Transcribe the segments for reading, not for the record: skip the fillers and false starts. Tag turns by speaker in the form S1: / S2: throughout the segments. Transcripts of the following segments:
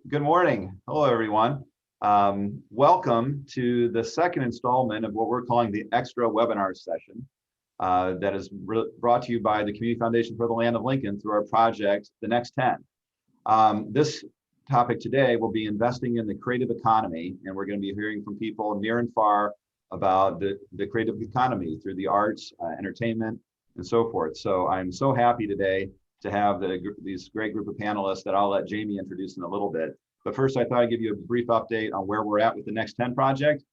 S1: Good morning. Hello, everyone. Welcome to the second installment of what we're calling the extra webinar session that is brought to you by the Community Foundation for the Land of Lincoln through our project, The Next 10. This topic today will be investing in the creative economy, and we're going to be hearing from people near and far about the creative economy through the arts, entertainment, and so forth. So I'm so happy today to have these great group of panelists that I'll let Jamie introduce in a little bit. But first, I thought I'd give you a brief update on where we're at with the Next 10 project.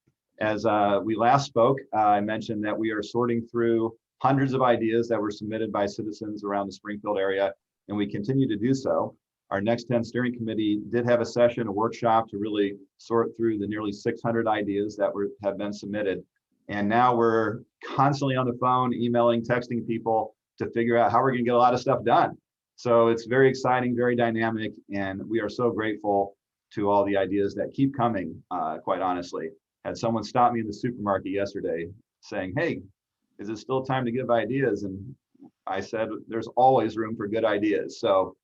S1: As we last spoke, I mentioned that we are sorting through hundreds of ideas that were submitted by citizens around the Springfield area, and we continue to do so. Our Next 10 steering committee did have a session, a workshop to really sort through the nearly 600 ideas that have been submitted. And now we're constantly on the phone, emailing, texting people to figure out how we're going to get a lot of stuff done. So it's very exciting, very dynamic, and we are so grateful to all the ideas that keep coming, quite honestly. Had someone stop me in the supermarket yesterday saying, hey, is it still time to give ideas? And I said, there's always room for good ideas. So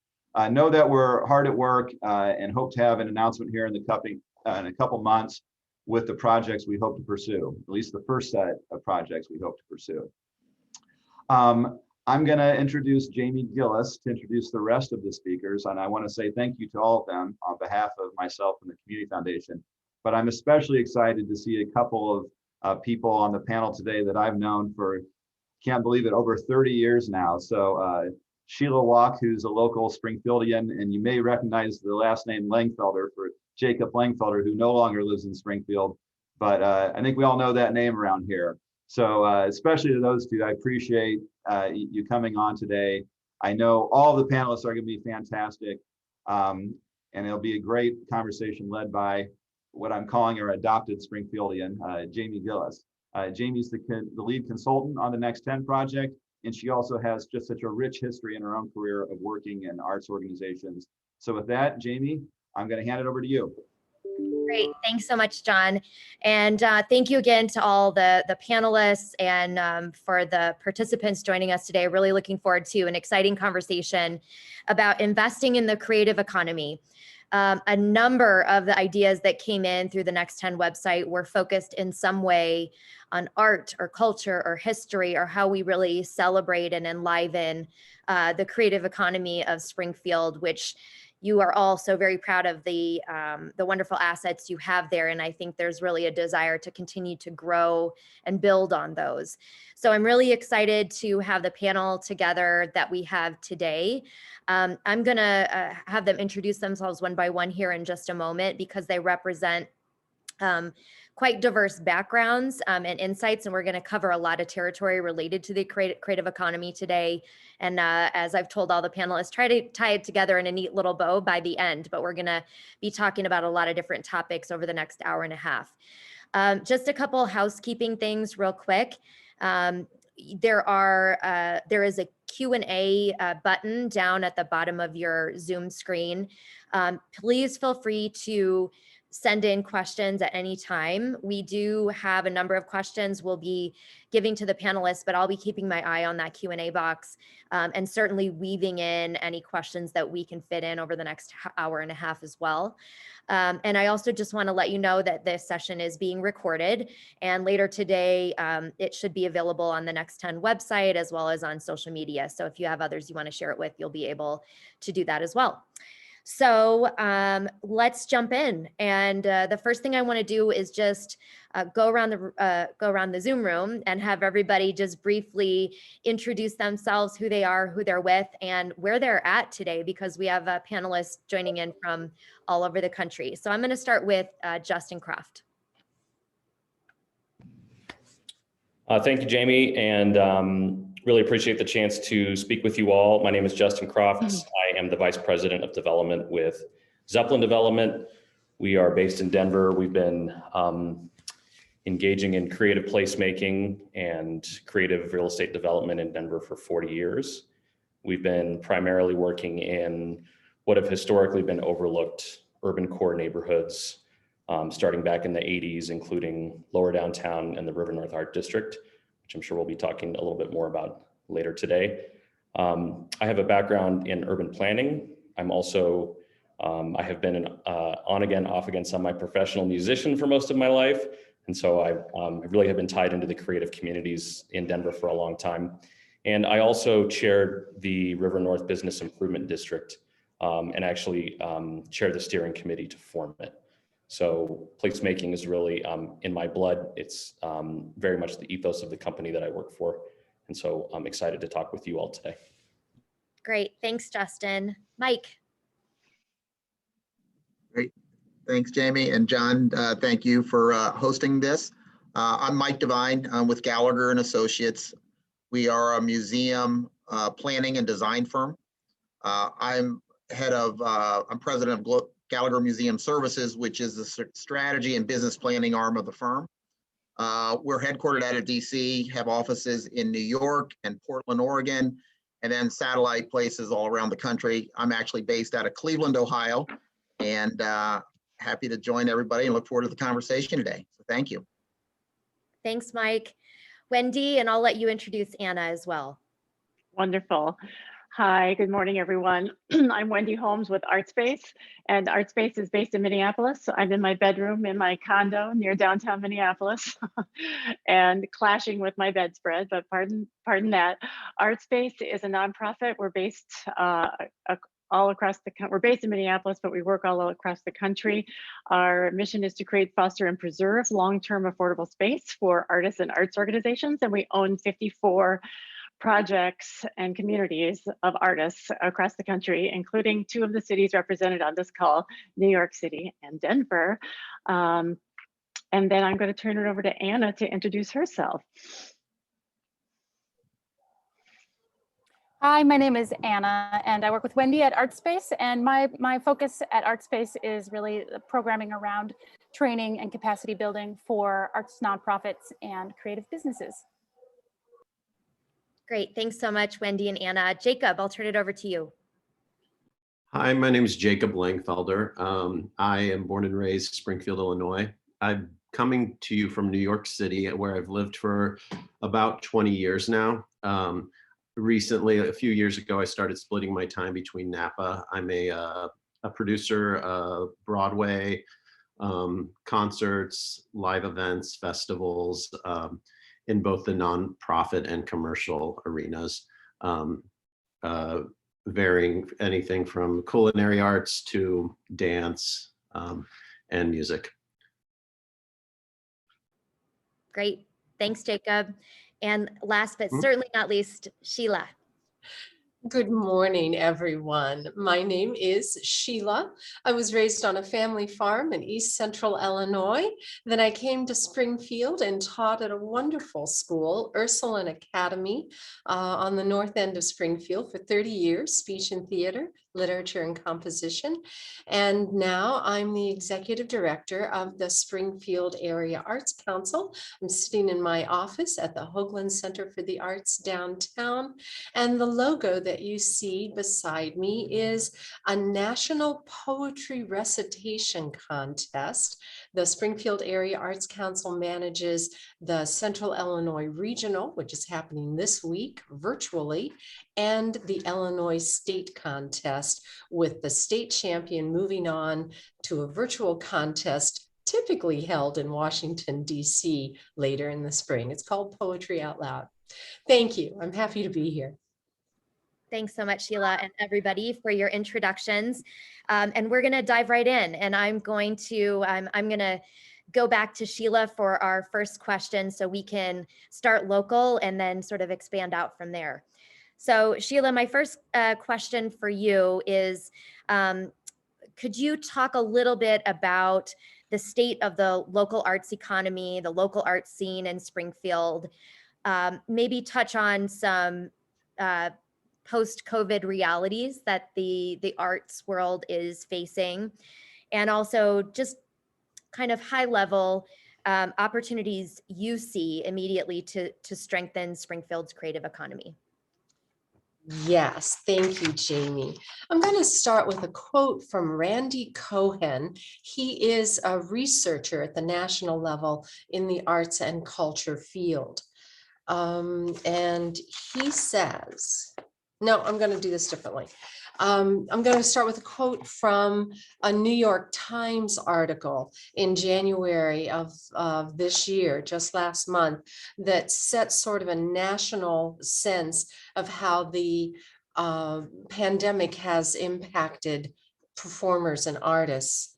S1: know that we're hard at work and hope to have an announcement here in a couple months with the projects we hope to pursue, at least the first set of projects we hope to pursue. I'm going to introduce Jamie Gillis to introduce the rest of the speakers, and I want to say thank you to all of them on behalf of myself and the Community Foundation. But I'm especially excited to see a couple of people on the panel today that I've known for, can't believe it, over 30 years now. So Sheila Walk, who's a local Springfieldian, and you may recognize the last name Langfelder for Jacob Langfelder, who no longer lives in Springfield, but I think we all know that name around here. So especially to those two, I appreciate you coming on today. I know all the panelists are going to be fantastic, and it'll be a great conversation led by what I'm calling our adopted Springfieldian, Jamie Gillis. Jamie's the lead consultant on the Next 10 project, and she also has just such a rich history in her own career of working in arts organizations. So with that, Jamie, I'm going to hand it over to you.
S2: Great. Thanks so much, John. And thank you again to all the panelists and for the participants joining us today. Really looking forward to an exciting conversation about investing in the creative economy. A number of the ideas that came in through the Next 10 website were focused in some way on art or culture or history or how we really celebrate and enliven the creative economy of Springfield, which you are all so very proud of the wonderful assets you have there. And I think there's really a desire to continue to grow and build on those. So I'm really excited to have the panel together that we have today. I'm gonna have them introduce themselves one by one here in just a moment because they represent quite diverse backgrounds and insights, and we're going to cover a lot of territory related to the creative economy today. And as I've told all the panelists, try to tie it together in a neat little bow by the end, but we're going to be talking about a lot of different topics over the next hour and a half. Just a couple housekeeping things real quick. There is a Q&A button down at the bottom of your Zoom screen. Please feel free to send in questions at any time. We do have a number of questions we'll be giving to the panelists, but I'll be keeping my eye on that Q&A box and certainly weaving in any questions that we can fit in over the next hour and a half as well. And I also just want to let you know that this session is being recorded, and later today it should be available on the Next 10 website as well as on social media. So if you have others you want to share it with, you'll be able to do that as well. So let's jump in. And the first thing I want to do is just go around the Zoom room and have everybody just briefly introduce themselves, who they are, who they're with, and where they're at today, because we have panelists joining in from all over the country. So I'm going to start with Justin Croft.
S3: Thank you, Jamie, and really appreciate the chance to speak with you all. My name is Justin Croft. I am the Vice President of Development with Zeppelin Development. We are based in Denver. We've been engaging in creative placemaking and creative real estate development in Denver for 40 years. We've been primarily working in what have historically been overlooked urban core neighborhoods, starting back in the 80s, including Lower Downtown and the River North Art District, which I'm sure we'll be talking a little bit more about later today. I have a background in urban planning. I'm also I have been an on again, off again, semi-professional musician for most of my life. And so I really have been tied into the creative communities in Denver for a long time. And I also chaired the River North Business Improvement District and actually chaired the steering committee to form it. So placemaking is really in my blood. It's very much the ethos of the company that I work for. And so I'm excited to talk with you all today.
S2: Great. Thanks, Justin. Mike.
S4: Great. Thanks, Jamie. And John, thank you for hosting this. I'm Mike Devine. I'm with Gallagher and Associates. We are a museum planning and design firm. I'm president of Gallagher Museum Services, which is the strategy and business planning arm of the firm. We're headquartered out of DC, have offices in New York and Portland, Oregon, and then satellite places all around the country. I'm actually based out of Cleveland, Ohio, and happy to join everybody and look forward to the conversation today. So thank you.
S2: Thanks, Mike. Wendy, and I'll let you introduce Anna as well.
S5: Wonderful. Hi, good morning, everyone. I'm Wendy Holmes with ArtSpace, and ArtSpace is based in Minneapolis. So I'm in my bedroom in my condo near downtown Minneapolis and clashing with my bedspread, but pardon that. ArtSpace is a nonprofit. We're based all across we're based in Minneapolis, but we work all across the country. Our mission is to create, foster, and preserve long-term affordable space for artists and arts organizations, and we own 54 projects and communities of artists across the country, including 2 of the cities represented on this call, New York City and Denver. And then I'm going to turn it over to Anna to introduce herself.
S6: Hi, my name is Anna, and I work with Wendy at ArtSpace, and my focus at ArtSpace is really programming around training and capacity building for arts nonprofits and creative businesses.
S2: Great. Thanks so much, Wendy and Anna. Jacob, I'll turn it over to you.
S7: Hi, my name is Jacob Langfelder. I am born and raised Springfield, Illinois. I'm coming to you from New York City, where I've lived for about 20 years now. Recently, a few years ago, I started splitting my time between Napa. I'm a producer of Broadway concerts, live events, festivals, in both the nonprofit and commercial arenas, varying anything from culinary arts to dance and music.
S2: Great. Thanks, Jacob. And last but certainly not least, Sheila.
S8: Good morning, everyone. My name is Sheila. I was raised on a family farm in East Central Illinois. Then I came to Springfield and taught at a wonderful school, Ursuline Academy, on the north end of Springfield for 30 years, speech and theater, literature and composition. And now I'm the executive director of the Springfield Area Arts Council. I'm sitting in my office at the Hoagland Center for the Arts downtown. And the logo that you see beside me is a national poetry recitation contest. The Springfield Area Arts Council manages the Central Illinois Regional, which is happening this week virtually, and the Illinois State Contest, with the state champion moving on to a virtual contest typically held in Washington, D.C. later in the spring. It's called Poetry Out Loud. Thank you. I'm happy to be here.
S2: Thanks so much, Sheila, and everybody for your introductions. And we're going to dive right in. And I'm going to go back to Sheila for our first question so we can start local and then sort of expand out from there. So Sheila, my first question for you is, could you talk a little bit about the state of the local arts economy, the local arts scene in Springfield, maybe touch on some post-COVID realities that the arts world is facing, and also just kind of high level opportunities you see immediately to strengthen Springfield's creative economy?
S8: Yes, thank you, Jamie. I'm going to start with a quote from Randy Cohen. He is a researcher at the national level in the arts and culture field. And he says, no, I'm going to do this differently. I'm going to start with a quote from a New York Times article in January of this year, just last month, that sets sort of a national sense of how the pandemic has impacted performers and artists.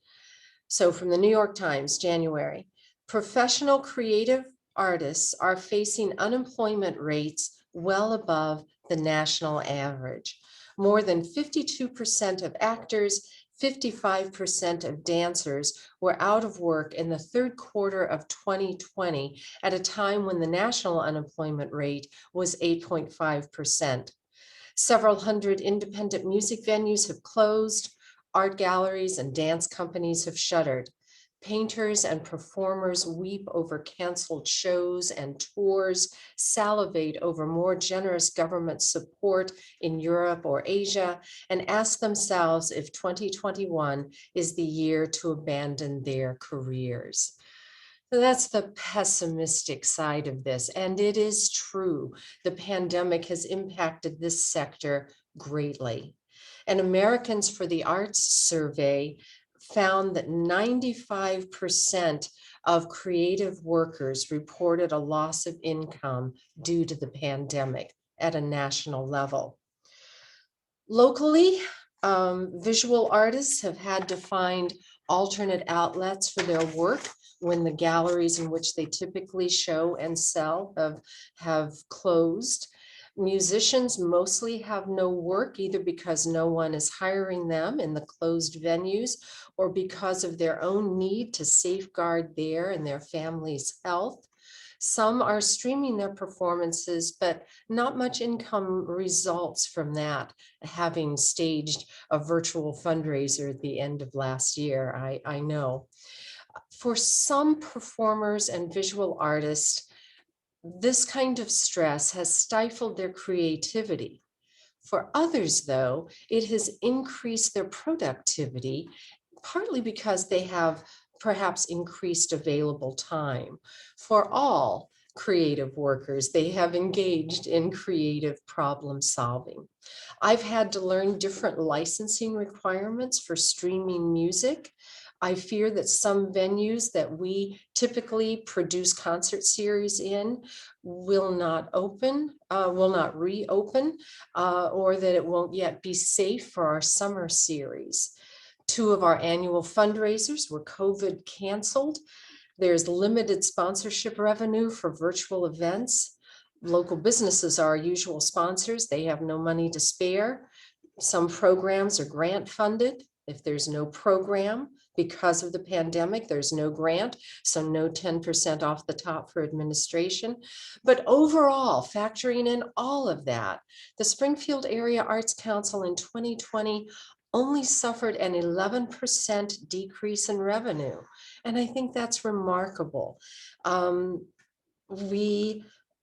S8: So from the New York Times, January, professional creative artists are facing unemployment rates well above the national average. More than 52% of actors, 55% of dancers were out of work in the third quarter of 2020 at a time when the national unemployment rate was 8.5%. Several hundred independent music venues have closed. Art galleries and dance companies have shuttered. Painters and performers weep over canceled shows and tours, salivate over more generous government support in Europe or Asia, and ask themselves if 2021 is the year to abandon their careers. So that's the pessimistic side of this, and it is true. The pandemic has impacted this sector greatly. An Americans for the Arts survey found that 95% of creative workers reported a loss of income due to the pandemic at a national level. Locally, visual artists have had to find alternate outlets for their work when the galleries in which they typically show and sell have closed. Musicians mostly have no work, either because no one is hiring them in the closed venues or because of their own need to safeguard their and their family's health. Some are streaming their performances, but not much income results from that, having staged a virtual fundraiser at the end of last year, I know. For some performers and visual artists, this kind of stress has stifled their creativity. For others, though, it has increased their productivity, partly because they have perhaps increased available time. For all creative workers, they have engaged in creative problem solving. I've had to learn different licensing requirements for streaming music. I fear that some venues that we typically produce concert series in will not reopen, or that it won't yet be safe for our summer series. 2 of our annual fundraisers were COVID canceled. There's limited sponsorship revenue for virtual events. Local businesses are our usual sponsors. They have no money to spare. Some programs are grant funded. If there's no program, because of the pandemic, there's no grant, so no 10% off the top for administration. But overall, factoring in all of that, the Springfield Area Arts Council in 2020 only suffered an 11% decrease in revenue. And I think that's remarkable.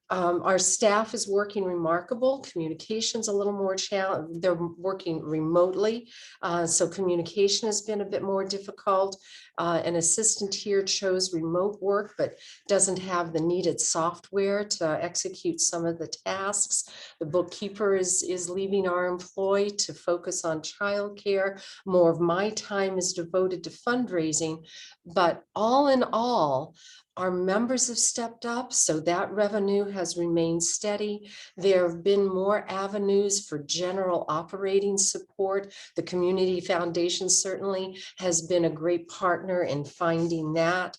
S8: Our staff is working remarkable. Communication's a little more challenging. They're working remotely, so communication has been a bit more difficult. An assistant here chose remote work, but doesn't have the needed software to execute some of the tasks. The bookkeeper is leaving our employ to focus on childcare. More of my time is devoted to fundraising, but all in all, our members have stepped up, so that revenue has remained steady. There have been more avenues for general operating support. The Community Foundation certainly has been a great partner in finding that.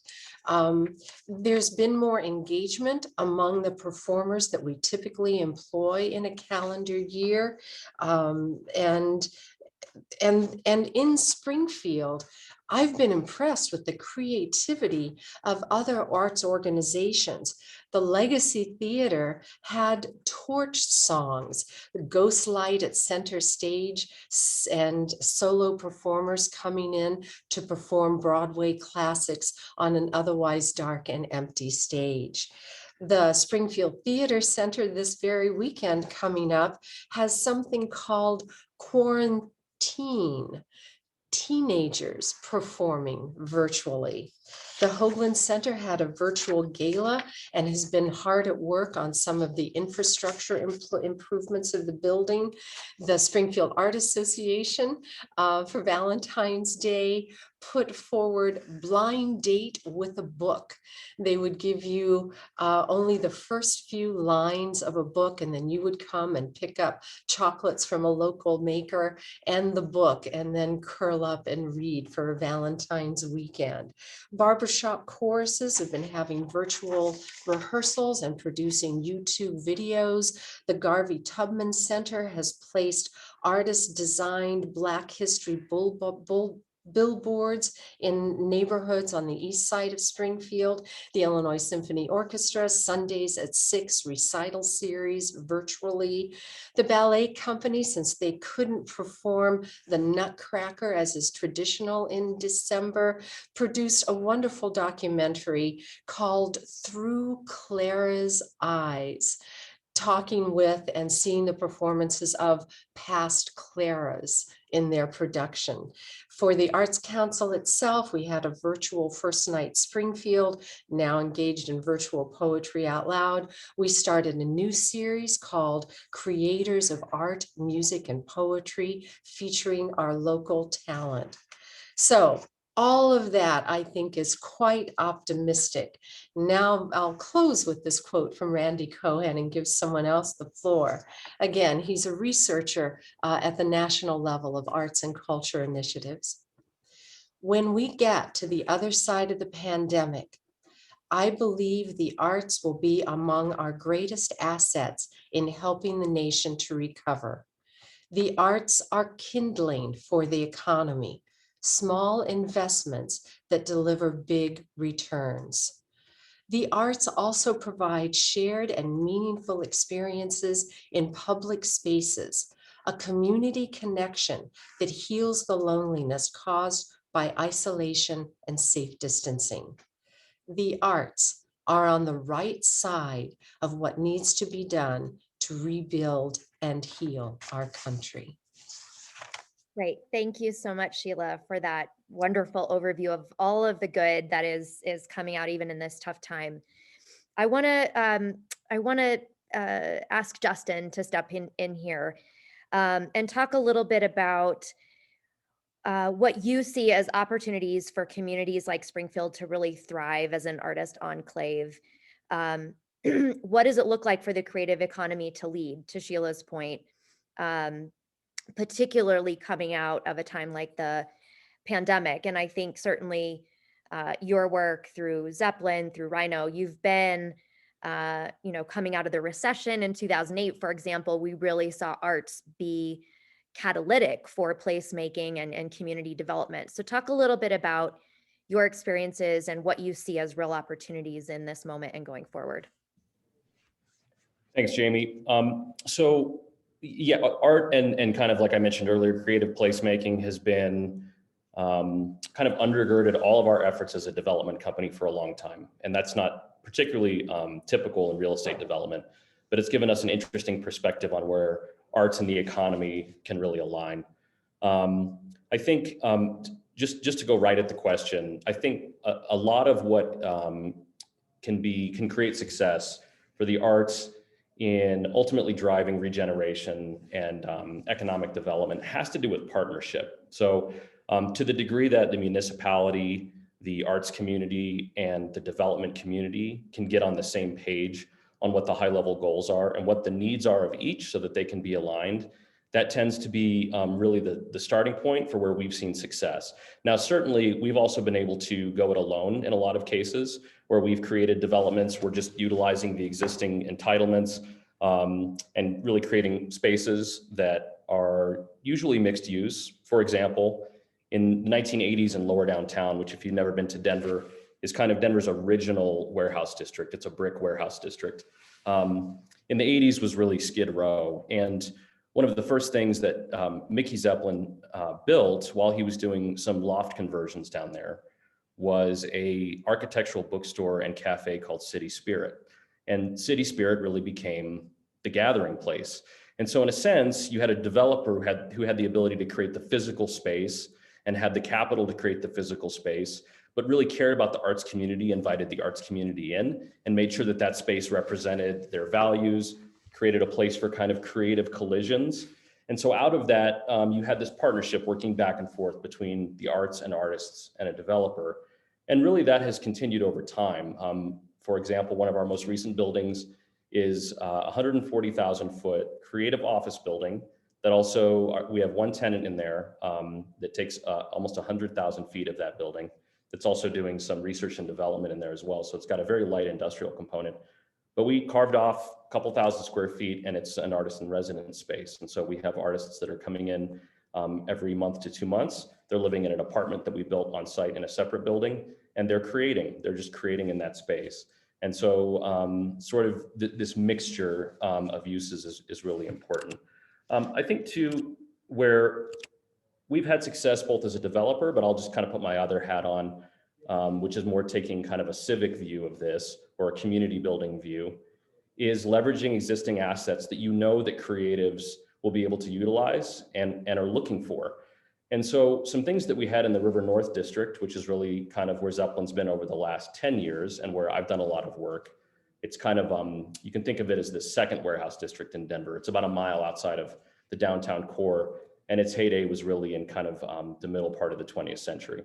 S8: There's been more engagement among the performers that we typically employ in a calendar year. And in Springfield, I've been impressed with the creativity of other arts organizations. The Legacy Theater had torch songs, the Ghost Light at center stage, and solo performers coming in to perform Broadway classics on an otherwise dark and empty stage. The Springfield Theater Center this very weekend coming up has something called Quarantine. teenagers performing virtually. The Hoagland Center had a virtual gala and has been hard at work on some of the infrastructure improvements of the building. The Springfield Art Association for Valentine's Day put forward blind date with a book. They would give you only the first few lines of a book, and then you would come and pick up chocolates from a local maker and the book, and then curl up and read for Valentine's weekend. Barbershop choruses have been having virtual rehearsals and producing YouTube videos. The Garvey Tubman Center has placed artist-designed Black History billboards in neighborhoods on the east side of Springfield. The Illinois Symphony Orchestra, Sundays at 6 recital series virtually. The ballet company, since they couldn't perform the Nutcracker as is traditional in December, produced a wonderful documentary called Through Clara's Eyes, talking with and seeing the performances of past Claras in their production. For the Arts Council itself, we had a virtual First Night Springfield, now engaged in virtual poetry out loud. We started a new series called Creators of Art, Music, and Poetry, featuring our local talent. So all of that, I think, is quite optimistic. Now I'll close with this quote from Randy Cohen and give someone else the floor. Again, he's a researcher at the national level of arts and culture initiatives. When we get to the other side of the pandemic, I believe the arts will be among our greatest assets in helping the nation to recover. The arts are kindling for the economy, small investments that deliver big returns. The arts also provide shared and meaningful experiences in public spaces, a community connection that heals the loneliness caused by isolation and safe distancing. The arts are on the right side of what needs to be done to rebuild and heal our country.
S2: Great. Thank you so much, Sheila, for that wonderful overview of all of the good that is coming out even in this tough time. I want to ask Justin to step in here and talk a little bit about what you see as opportunities for communities like Springfield to really thrive as an artist enclave. What does it look like for the creative economy to lead, to Sheila's point? Particularly coming out of a time like the pandemic. And I think certainly your work through Zeppelin, through Rhino, you've been, coming out of the recession in 2008, for example, we really saw arts be catalytic for placemaking and community development. So talk a little bit about your experiences and what you see as real opportunities in this moment and going forward.
S3: Thanks, Jamie. So yeah, art and kind of like I mentioned earlier, creative placemaking has been kind of undergirded all of our efforts as a development company for a long time. And that's not particularly typical in real estate development, but it's given us an interesting perspective on where arts and the economy can really align. I think just to go right at the question, I think a lot of what can create success for the arts in ultimately driving regeneration and economic development has to do with partnership. So to the degree that the municipality, the arts community, and the development community can get on the same page on what the high level goals are and what the needs are of each so that they can be aligned, that tends to be really the starting point for where we've seen success. Now, certainly, we've also been able to go it alone in a lot of cases where we've created developments. We're just utilizing the existing entitlements and really creating spaces that are usually mixed use. For example, in the 1980s in Lower Downtown, which if you've never been to Denver, is kind of Denver's original warehouse district. It's a brick warehouse district. In the 80s was really Skid Row. And one of the first things that Mickey Zeppelin built while he was doing some loft conversions down there was a architectural bookstore and cafe called City Spirit. And City Spirit really became the gathering place. And so in a sense, you had a developer who had the ability to create the physical space and had the capital to create the physical space, but really cared about the arts community, invited the arts community in, and made sure that that space represented their values, created a place for kind of creative collisions. And so out of that, you had this partnership working back and forth between the arts and artists and a developer. And really that has continued over time. For example, one of our most recent buildings is a 140,000 foot creative office building that also, we have one tenant in there that takes almost 100,000 feet of that building. That's also doing some research and development in there as well. So it's got a very light industrial component. But we carved off a couple thousand square feet, and it's an artist in residence space. And so we have artists that are coming in every month to 2 months. They're living in an apartment that we built on site in a separate building, and they're just creating in that space. And so sort of this mixture of uses is really important. I think too, where we've had success both as a developer, but I'll just kind of put my other hat on, which is more taking kind of a civic view of this or a community building view, is leveraging existing assets that you know that creatives will be able to utilize and are looking for. And so some things that we had in the River North District, which is really kind of where Zeppelin's been over the last 10 years and where I've done a lot of work. It's kind of, you can think of it as the second warehouse district in Denver. It's about a mile outside of the downtown core. And its heyday was really in kind of the middle part of the 20th century.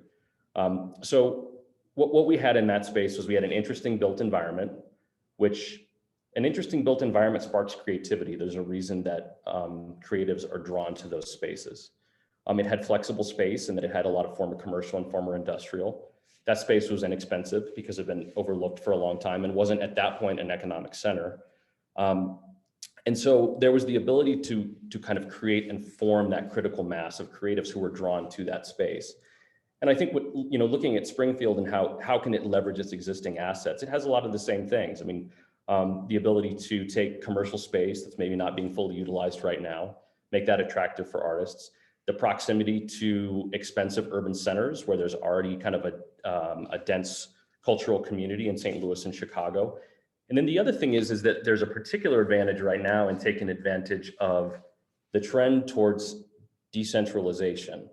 S3: So what we had in that space was we had an interesting built environment, which an interesting built environment sparks creativity. There's a reason that creatives are drawn to those spaces. It had flexible space and that it had a lot of former commercial and former industrial. That space was inexpensive because it had been overlooked for a long time and wasn't at that point an economic center. And so there was the ability to kind of create and form that critical mass of creatives who were drawn to that space. And I think looking at Springfield and how can it leverage its existing assets, it has a lot of the same things. I mean, the ability to take commercial space that's maybe not being fully utilized right now, make that attractive for artists, the proximity to expensive urban centers where there's already kind of a dense cultural community in St. Louis and Chicago. And then the other thing is that there's a particular advantage right now in taking advantage of the trend towards decentralization.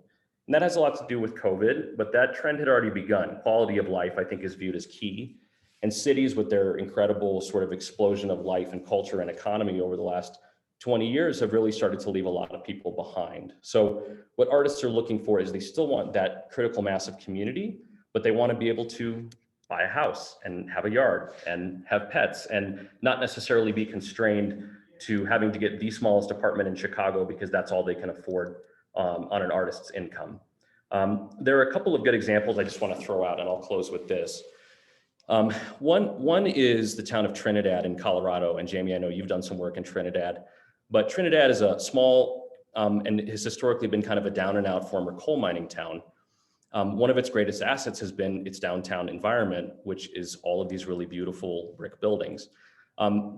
S3: And that has a lot to do with COVID, but that trend had already begun. Quality of life, I think, is viewed as key. And cities with their incredible sort of explosion of life and culture and economy over the last 20 years have really started to leave a lot of people behind. So what artists are looking for is they still want that critical mass of community, but they want to be able to buy a house and have a yard and have pets and not necessarily be constrained to having to get the smallest apartment in Chicago because that's all they can afford on an artist's income. There are a couple of good examples I just want to throw out, and I'll close with this. One is the town of Trinidad in Colorado, and Jamie, I know you've done some work in Trinidad, but Trinidad is a small and has historically been kind of a down and out former coal mining town. One of its greatest assets has been its downtown environment, which is all of these really beautiful brick buildings.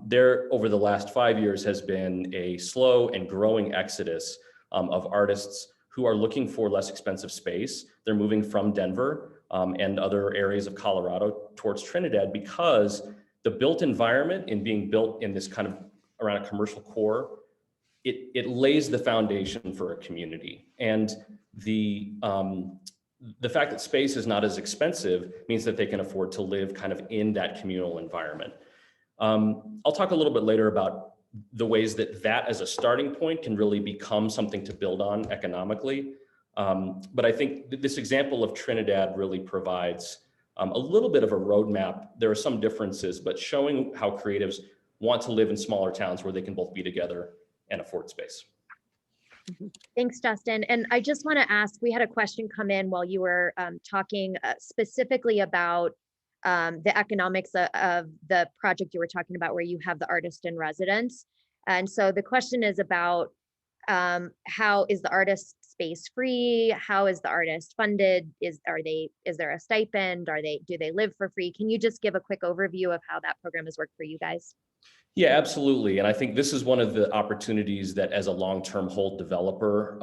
S3: There, over the last 5 years, has been a slow and growing exodus of artists who are looking for less expensive space. They're moving from Denver and other areas of Colorado towards Trinidad because the built environment in being built in this kind of around a commercial core, it lays the foundation for a community. And the fact that space is not as expensive means that they can afford to live kind of in that communal environment. I'll talk a little bit later about the ways that as a starting point can really become something to build on economically. But I think this example of Trinidad really provides a little bit of a roadmap. There are some differences, but showing how creatives want to live in smaller towns where they can both be together and afford space.
S2: Thanks, Justin. And I just want to ask, we had a question come in while you were talking specifically about the economics of the project you were talking about where you have the artist in residence. And so the question is about how is the artist space free? How is the artist funded? Is there a stipend? Do they live for free? Can you just give a quick overview of how that program has worked for you guys?
S3: Yeah, absolutely. And I think this is one of the opportunities that as a long-term hold developer,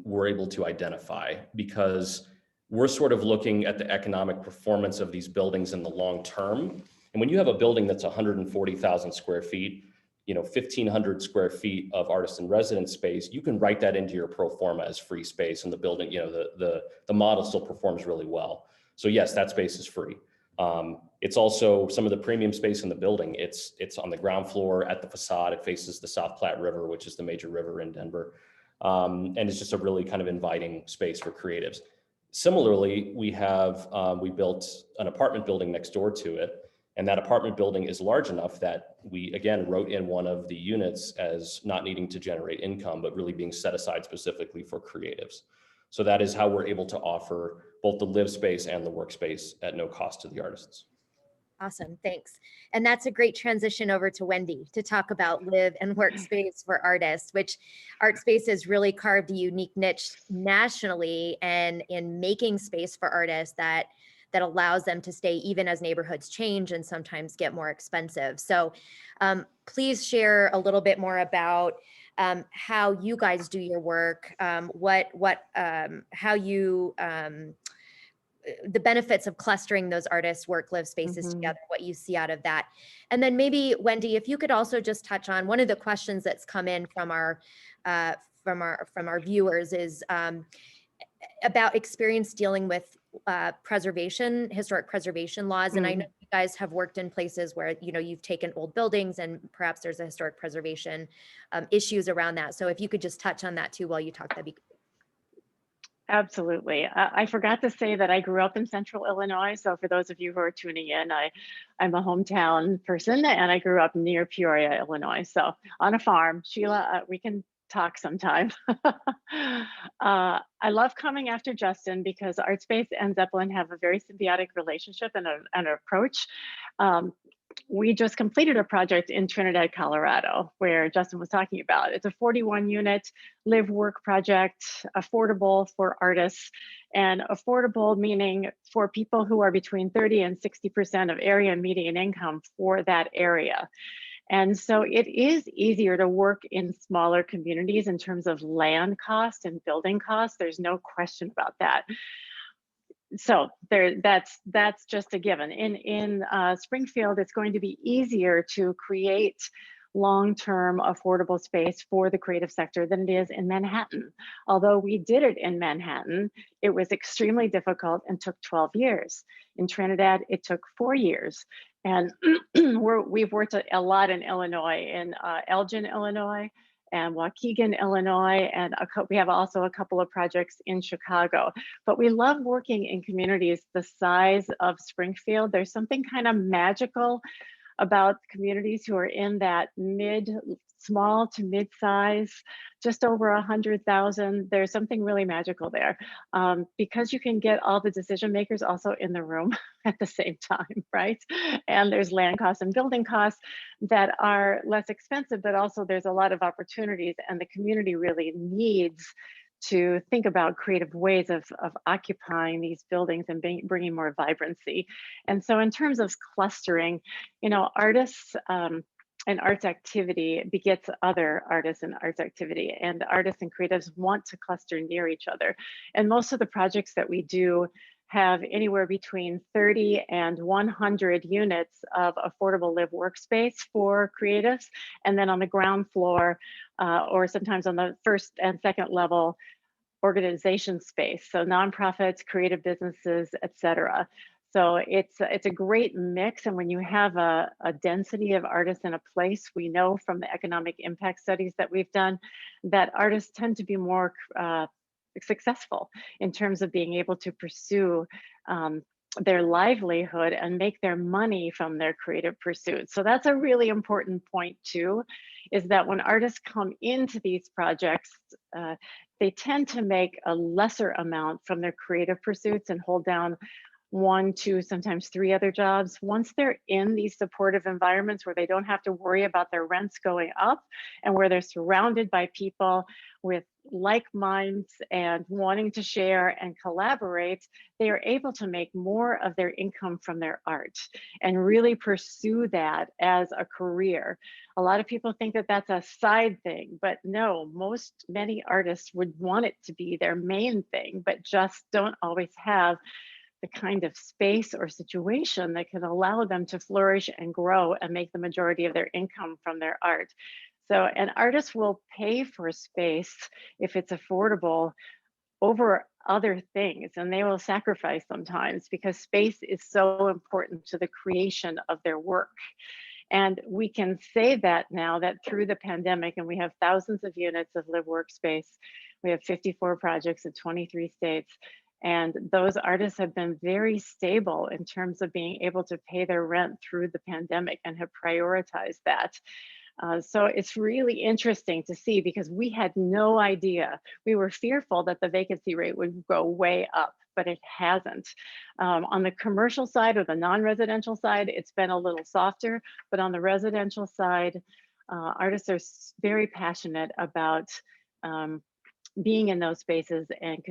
S3: we're able to identify because we're sort of looking at the economic performance of these buildings in the long term. And when you have a building that's 140,000 square feet, 1,500 square feet of artist in residence space, you can write that into your pro forma as free space, and the building, the model still performs really well. So yes, that space is free. It's also some of the premium space in the building. It's on the ground floor at the facade. It faces the South Platte River, which is the major river in Denver. And it's just a really kind of inviting space for creatives. Similarly, we built an apartment building next door to it. And that apartment building is large enough that we, again, wrote in one of the units as not needing to generate income, but really being set aside specifically for creatives. So that is how we're able to offer both the live space and the workspace at no cost to the artists.
S2: Awesome, thanks. And that's a great transition over to Wendy to talk about live and workspace for artists, which ArtSpace has really carved a unique niche nationally and in making space for artists that allows them to stay even as neighborhoods change and sometimes get more expensive. So please share a little bit more about how you guys do your work, the benefits of clustering those artists' work-live spaces together, what you see out of that. And then maybe, Wendy, if you could also just touch on one of the questions that's come in from our viewers is about experience dealing with historic preservation laws. And I know you guys have worked in places where, you've taken old buildings and perhaps there's a historic preservation issues around that. So if you could just touch on that too while you talk, that'd be great.
S5: Absolutely. I forgot to say that I grew up in Central Illinois. So for those of you who are tuning in, I'm a hometown person and I grew up near Peoria, Illinois. So on a farm. Sheila, we can talk sometime. I love coming after Justin because ArtSpace and Zeppelin have a very symbiotic relationship and an approach. We just completed a project in Trinidad, Colorado, where Justin was talking about. It's a 41 unit live work project, affordable for artists, and affordable meaning for people who are between 30 and 60% of area median income for that area. And so it is easier to work in smaller communities in terms of land cost and building costs. There's no question about that. So that's just a given. In Springfield, it's going to be easier to create long-term affordable space for the creative sector than it is in Manhattan. Although we did it in Manhattan, it was extremely difficult and took 12 years. In Trinidad, it took 4 years. And we've worked a lot in Illinois, in Elgin, Illinois, and Waukegan, Illinois, and we have also a couple of projects in Chicago. But we love working in communities the size of Springfield. There's something kind of magical about communities who are in that small to mid-size, just over 100,000. There's something really magical there because you can get all the decision makers also in the room at the same time, right? And there's land costs and building costs that are less expensive, but also there's a lot of opportunities, and the community really needs to think about creative ways of occupying these buildings and bringing more vibrancy. And so in terms of clustering, artists and arts activity begets other artists and arts activity, and artists and creatives want to cluster near each other. And most of the projects that we do have anywhere between 30 and 100 units of affordable live workspace for creatives. And then on the ground floor, or sometimes on the first and second level, organization space. So nonprofits, creative businesses, et cetera. So it's a great mix. And when you have a density of artists in a place, we know from the economic impact studies that we've done that artists tend to be more successful in terms of being able to pursue their livelihood and make their money from their creative pursuits. So that's a really important point too, is that when artists come into these projects, they tend to make a lesser amount from their creative pursuits and hold down 1, 2, sometimes 3 other jobs. Once they're in these supportive environments where they don't have to worry about their rents going up and where they're surrounded by people with like minds and wanting to share and collaborate, they are able to make more of their income from their art and really pursue that as a career. A lot of people think that that's a side thing, but no, many artists would want it to be their main thing, but just don't always have the kind of space or situation that can allow them to flourish and grow and make the majority of their income from their art. So an artist will pay for space if it's affordable over other things, and they will sacrifice sometimes because space is so important to the creation of their work. And we can say that now that through the pandemic, and we have thousands of units of live workspace, we have 54 projects in 23 states, and those artists have been very stable in terms of being able to pay their rent through the pandemic and have prioritized that. So it's really interesting to see because we had no idea. We were fearful that the vacancy rate would go way up, but it hasn't. On the commercial side or the non-residential side, it's been a little softer, but on the residential side, artists are very passionate about being in those spaces and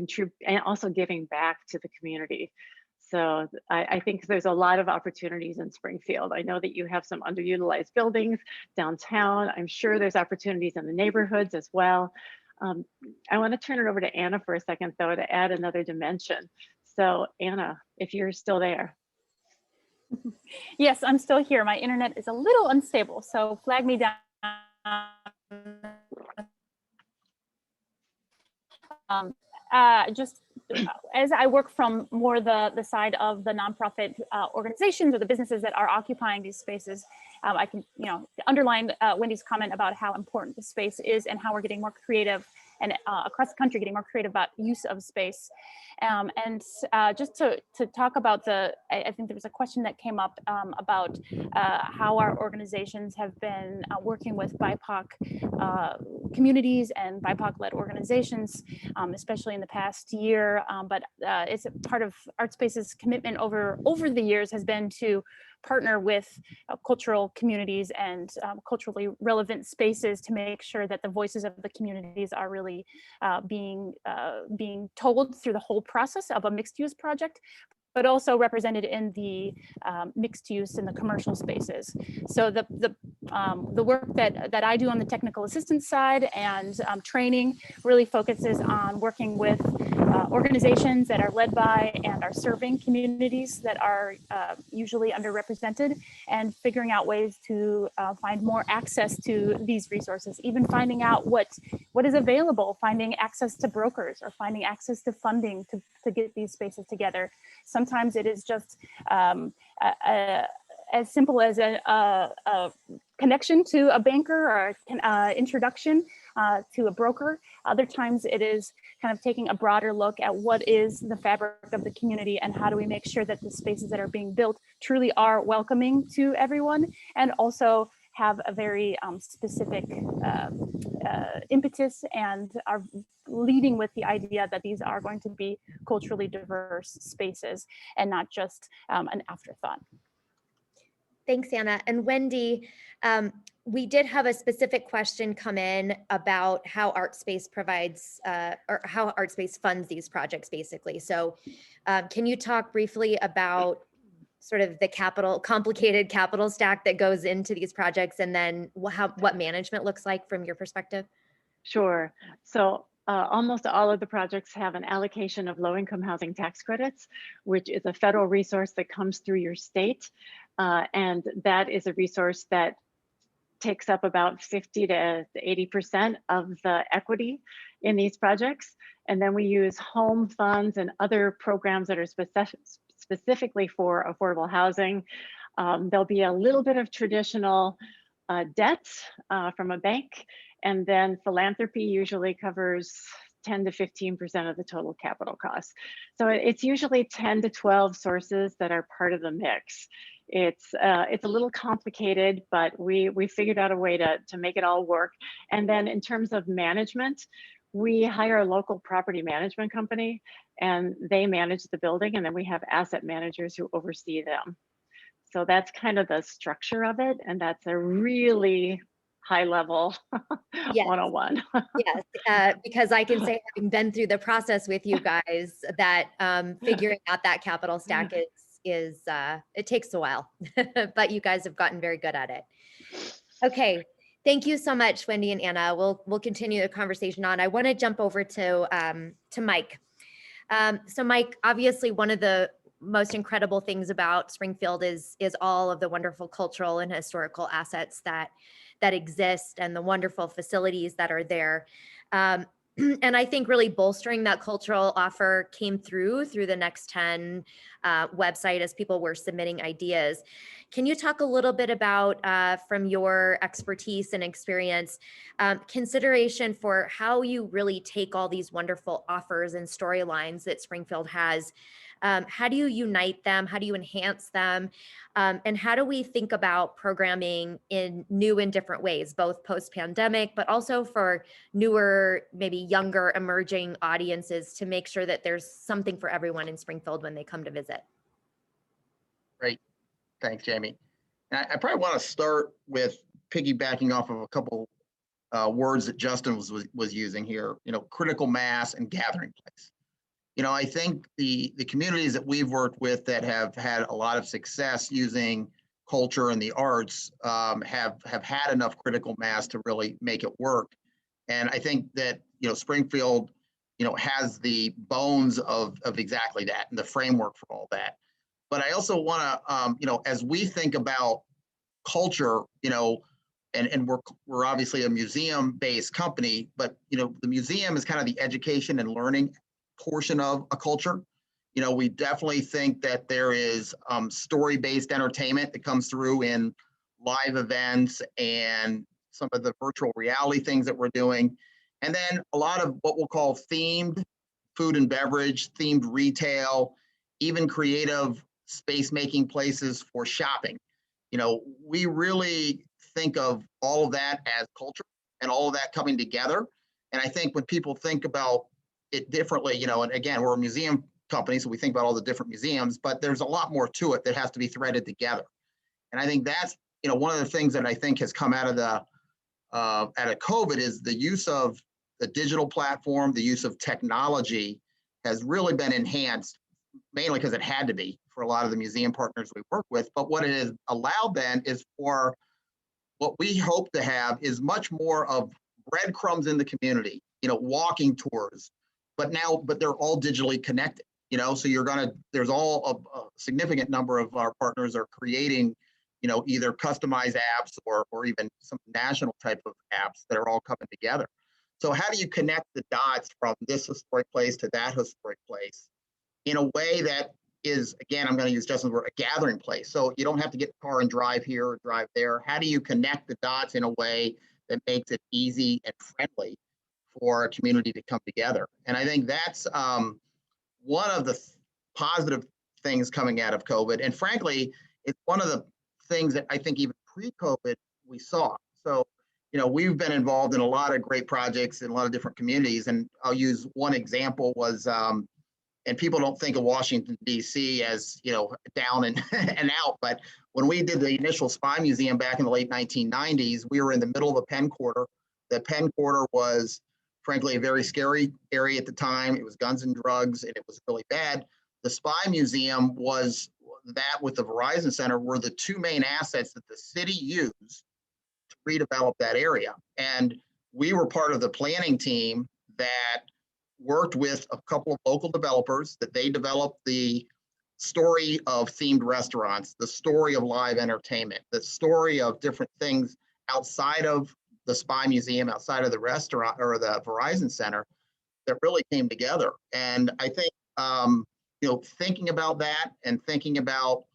S5: and also giving back to the community. So I think there's a lot of opportunities in Springfield. I know that you have some underutilized buildings downtown. I'm sure there's opportunities in the neighborhoods as well. I want to turn it over to Anna for a second, though, to add another dimension. So Anna, if you're still there.
S6: Yes, I'm still here. My internet is a little unstable, so flag me down. Just as I work from more the side of the nonprofit organizations or the businesses that are occupying these spaces, I can underline Wendy's comment about how important the space is and how we're getting more creative and across the country getting more creative about use of space. And just to talk about I think there was a question that came up about how our organizations have been working with BIPOC communities and BIPOC-led organizations, especially in the past year. But it's a part of ArtSpace's commitment over the years has been to partner with cultural communities and culturally relevant spaces to make sure that the voices of the communities are really being told through the whole process of a mixed use project, but also represented in the mixed use in the commercial spaces. So the work that I do on the technical assistance side and training really focuses on working with organizations that are led by and are serving communities that are usually underrepresented, and figuring out ways to find more access to these resources, even finding out what is available, finding access to brokers or finding access to funding to get these spaces together. Sometimes it is just as simple as a connection to a banker or introduction to a broker. Other times it is kind of taking a broader look at what is the fabric of the community and how do we make sure that the spaces that are being built truly are welcoming to everyone, and also have a very specific impetus and are leading with the idea that these are going to be culturally diverse spaces and not just an afterthought.
S2: Thanks, Anna. And Wendy, we did have a specific question come in about how ArtSpace provides or how ArtSpace funds these projects, basically. So can you talk briefly about sort of the complicated capital stack that goes into these projects, and then what management looks like from your perspective?
S5: Sure. So almost all of the projects have an allocation of low-income housing tax credits, which is a federal resource that comes through your state. And that is a resource that takes up about 50 to 80% of the equity in these projects. And then we use home funds and other programs that are specifically for affordable housing. There'll be a little bit of traditional debt from a bank, and then philanthropy usually covers 10 to 15% of the total capital costs. So it's usually 10 to 12 sources that are part of the mix. It's a little complicated, but we figured out a way to make it all work. And then in terms of management, we hire a local property management company and they manage the building, and then we have asset managers who oversee them. So that's kind of the structure of it, and that's a really high level
S2: Yes.
S5: 101.
S2: Yes, because I can say, having been through the process with you guys, that figuring out that capital stack is it takes a while, but you guys have gotten very good at it. Okay, thank you so much, Wendy and Anna. We'll continue the conversation on. I want to jump over to Mike. So Mike, obviously one of the most incredible things about Springfield is all of the wonderful cultural and historical assets that exist and the wonderful facilities that are there. And I think really bolstering that cultural offer came through the Next 10 website as people were submitting ideas. Can you talk a little bit about, from your expertise and experience, consideration for how you really take all these wonderful offers and storylines that Springfield has? How do you unite them? How do you enhance them? And how do we think about programming in new and different ways, both post-pandemic, but also for newer, maybe younger emerging audiences to make sure that there's something for everyone in Springfield when they come to visit?
S4: Great. Thanks, Jamie. And I probably want to start with piggybacking off of a couple words that Justin was using here, critical mass and gathering place. I think the communities that we've worked with that have had a lot of success using culture and the arts have had enough critical mass to really make it work. And I think that, Springfield, has the bones of exactly that and the framework for all that. But I also want to, as we think about culture, and we're obviously a museum-based company, but, the museum is kind of the education and learning portion of a culture. We definitely think that there is story-based entertainment that comes through in live events and some of the virtual reality things that we're doing. And then a lot of what we'll call themed food and beverage, themed retail, even creative space-making places for shopping. We really think of all of that as culture and all of that coming together. And I think when people think about it differently, and again, we're a museum company, so we think about all the different museums, but there's a lot more to it that has to be threaded together. And I think that's, one of the things that I think has come out of COVID is the use of the digital platform, the use of technology has really been enhanced, mainly because it had to be for a lot of the museum partners we work with. But what it has allowed then is for what we hope to have is much more of breadcrumbs in the community, walking tours, but they're all digitally connected, so there's all a significant number of our partners are creating, either customized apps or even some national type of apps that are all coming together. So how do you connect the dots from this historic place to that historic place in a way that is, again, I'm going to use Justin's word, a gathering place. So you don't have to get the car and drive here or drive there. How do you connect the dots in a way that makes it easy and friendly for a community to come together? And I think that's one of the positive things coming out of COVID. And frankly, it's one of the things that I think even pre-COVID we saw. So, we've been involved in a lot of great projects in a lot of different communities. And I'll use one example was, and people don't think of Washington, D.C. as, down and, and out. But when we did the initial Spy Museum back in the late 1990s, we were in the middle of a Penn Quarter. The Penn Quarter was, frankly, a very scary area at the time. It was guns and drugs, and it was really bad. The Spy Museum was that with the Verizon Center were the two main assets that the city used to redevelop that area. And we were part of the planning team that worked with a couple of local developers that they developed the story of themed restaurants, the story of live entertainment, the story of different things outside of the Spy Museum, outside of the restaurant or the Verizon Center that really came together. And I think, thinking about that and thinking about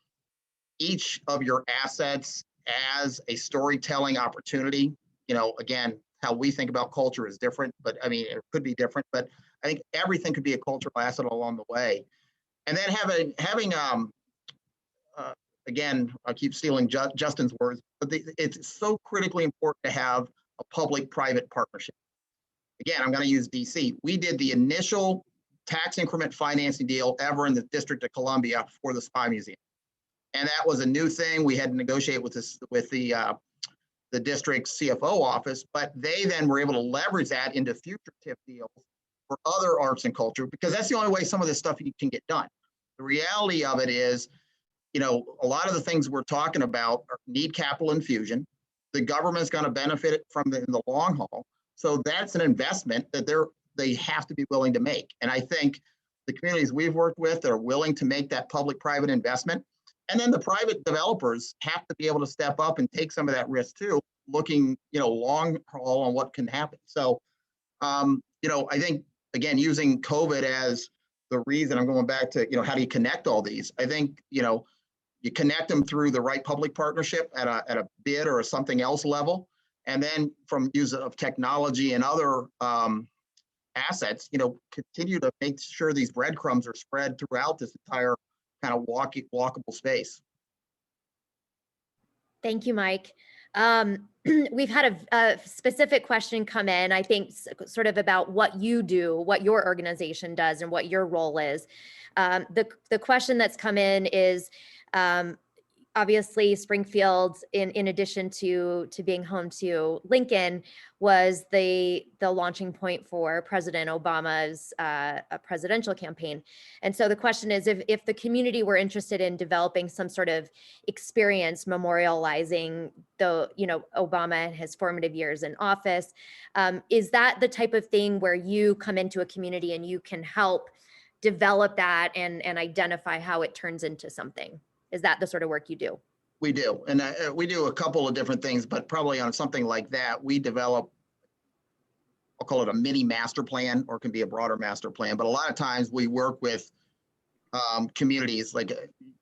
S4: each of your assets as a storytelling opportunity, again, how we think about culture is different, but I mean, it could be different, but I think everything could be a cultural asset along the way. And then having again, I keep stealing Justin's words, but it's so critically important to have a public-private partnership. Again, I'm going to use DC. We did the initial tax increment financing deal ever in the District of Columbia for the Spy Museum. And that was a new thing. We had to negotiate with the district CFO office, but they then were able to leverage that into future TIF deals for other arts and culture, because that's the only way some of this stuff can get done. The reality of it is, a lot of the things we're talking about need capital infusion. The government's going to benefit from in the long haul. So that's an investment that they have to be willing to make. And I think the communities we've worked with that are willing to make that public-private investment. And then the private developers have to be able to step up and take some of that risk too, looking, long haul on what can happen. So, I think, again, using COVID as the reason, I'm going back to, how do you connect all these? I think, you connect them through the right public partnership at a bid or something else level. And then from use of technology and other assets, continue to make sure these breadcrumbs are spread throughout this entire kind of walkable space.
S2: Thank you, Mike. We've had a specific question come in, I think, sort of about what you do, what your organization does, and what your role is. The question that's come in is, obviously Springfield, in addition to being home to Lincoln, was the launching point for President Obama's presidential campaign. And so the question is, if the community were interested in developing some sort of experience memorializing Obama and his formative years in office, is that the type of thing where you come into a community and you can help develop that and identify how it turns into something? Is that the sort of work you do?
S4: We do. And we do a couple of different things, but probably on something like that, we develop, I'll call it a mini master plan, or it can be a broader master plan. But a lot of times we work with communities, like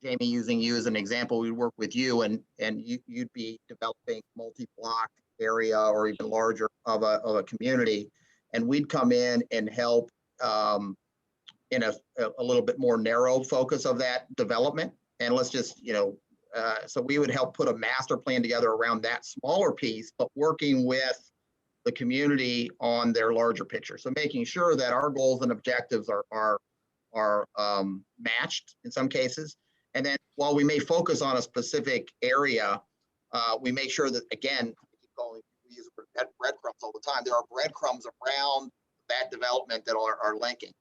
S4: Jamie, using you as an example, we work with you and you'd be developing multi-block area or even larger of a community. And we'd come in and help in a little bit more narrow focus of that development. And let's just, so we would help put a master plan together around that smaller piece, but working with the community on their larger picture. So making sure that our goals and objectives are matched in some cases. And then while we may focus on a specific area, we make sure that, again, we use breadcrumbs all the time. There are breadcrumbs around that development that are linking.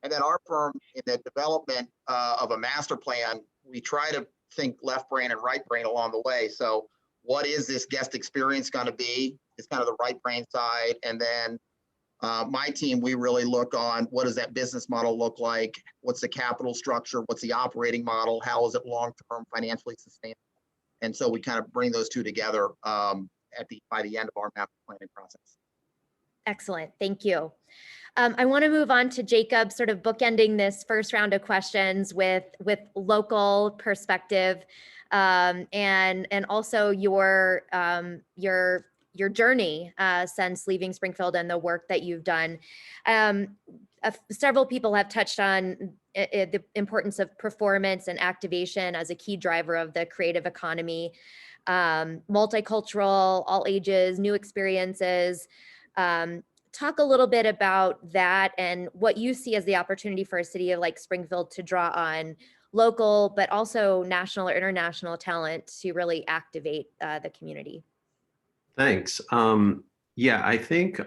S4: And then our firm, in the development of a master plan, we try to think left brain and right brain along the way. So what is this guest experience going to be? It's kind of the right brain side. And then my team, we really look on what does that business model look like? What's the capital structure? What's the operating model? How is it long-term financially sustainable? And so we kind of bring those two together by the end of our master planning process.
S2: Excellent. Thank you. I want to move on to Jacob, sort of bookending this first round of questions with local perspective, and also your journey since leaving Springfield and the work that you've done. Several people have touched on the importance of performance and activation as a key driver of the creative economy, multicultural, all ages, new experiences. Talk a little bit about that and what you see as the opportunity for a city like Springfield to draw on local, but also national or international talent to really activate the community.
S7: Thanks. Yeah, I think there's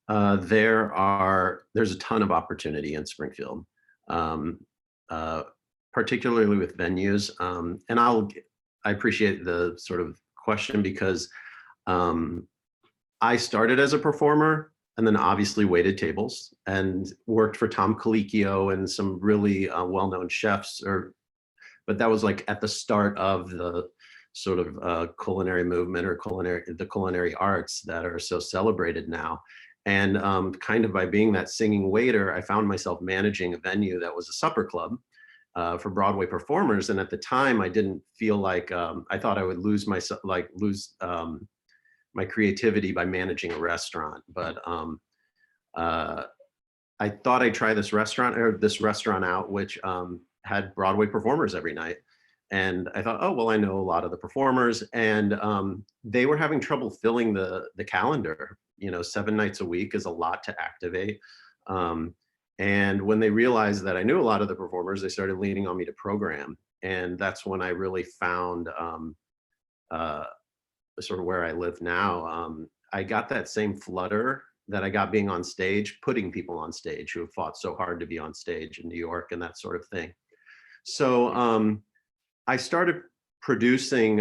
S7: a ton of opportunity in Springfield, particularly with venues. And I appreciate the sort of question because I started as a performer and then obviously waited tables and worked for Tom Colicchio and some really well-known chefs, but that was like at the start of the sort of culinary movement or the culinary arts that are so celebrated now. And kind of by being that singing waiter, I found myself managing a venue that was a supper club for Broadway performers. And at the time I didn't feel like, I thought I would lose my creativity by managing a restaurant. But I thought I'd try this restaurant out, which had Broadway performers every night. And I thought, oh, well, I know a lot of the performers, and they were having trouble filling the calendar. 7 nights a week is a lot to activate. And when they realized that I knew a lot of the performers, they started leaning on me to program. And that's when I really found sort of where I live now. I got that same flutter that I got being on stage, putting people on stage who have fought so hard to be on stage in New York and that sort of thing. So I started producing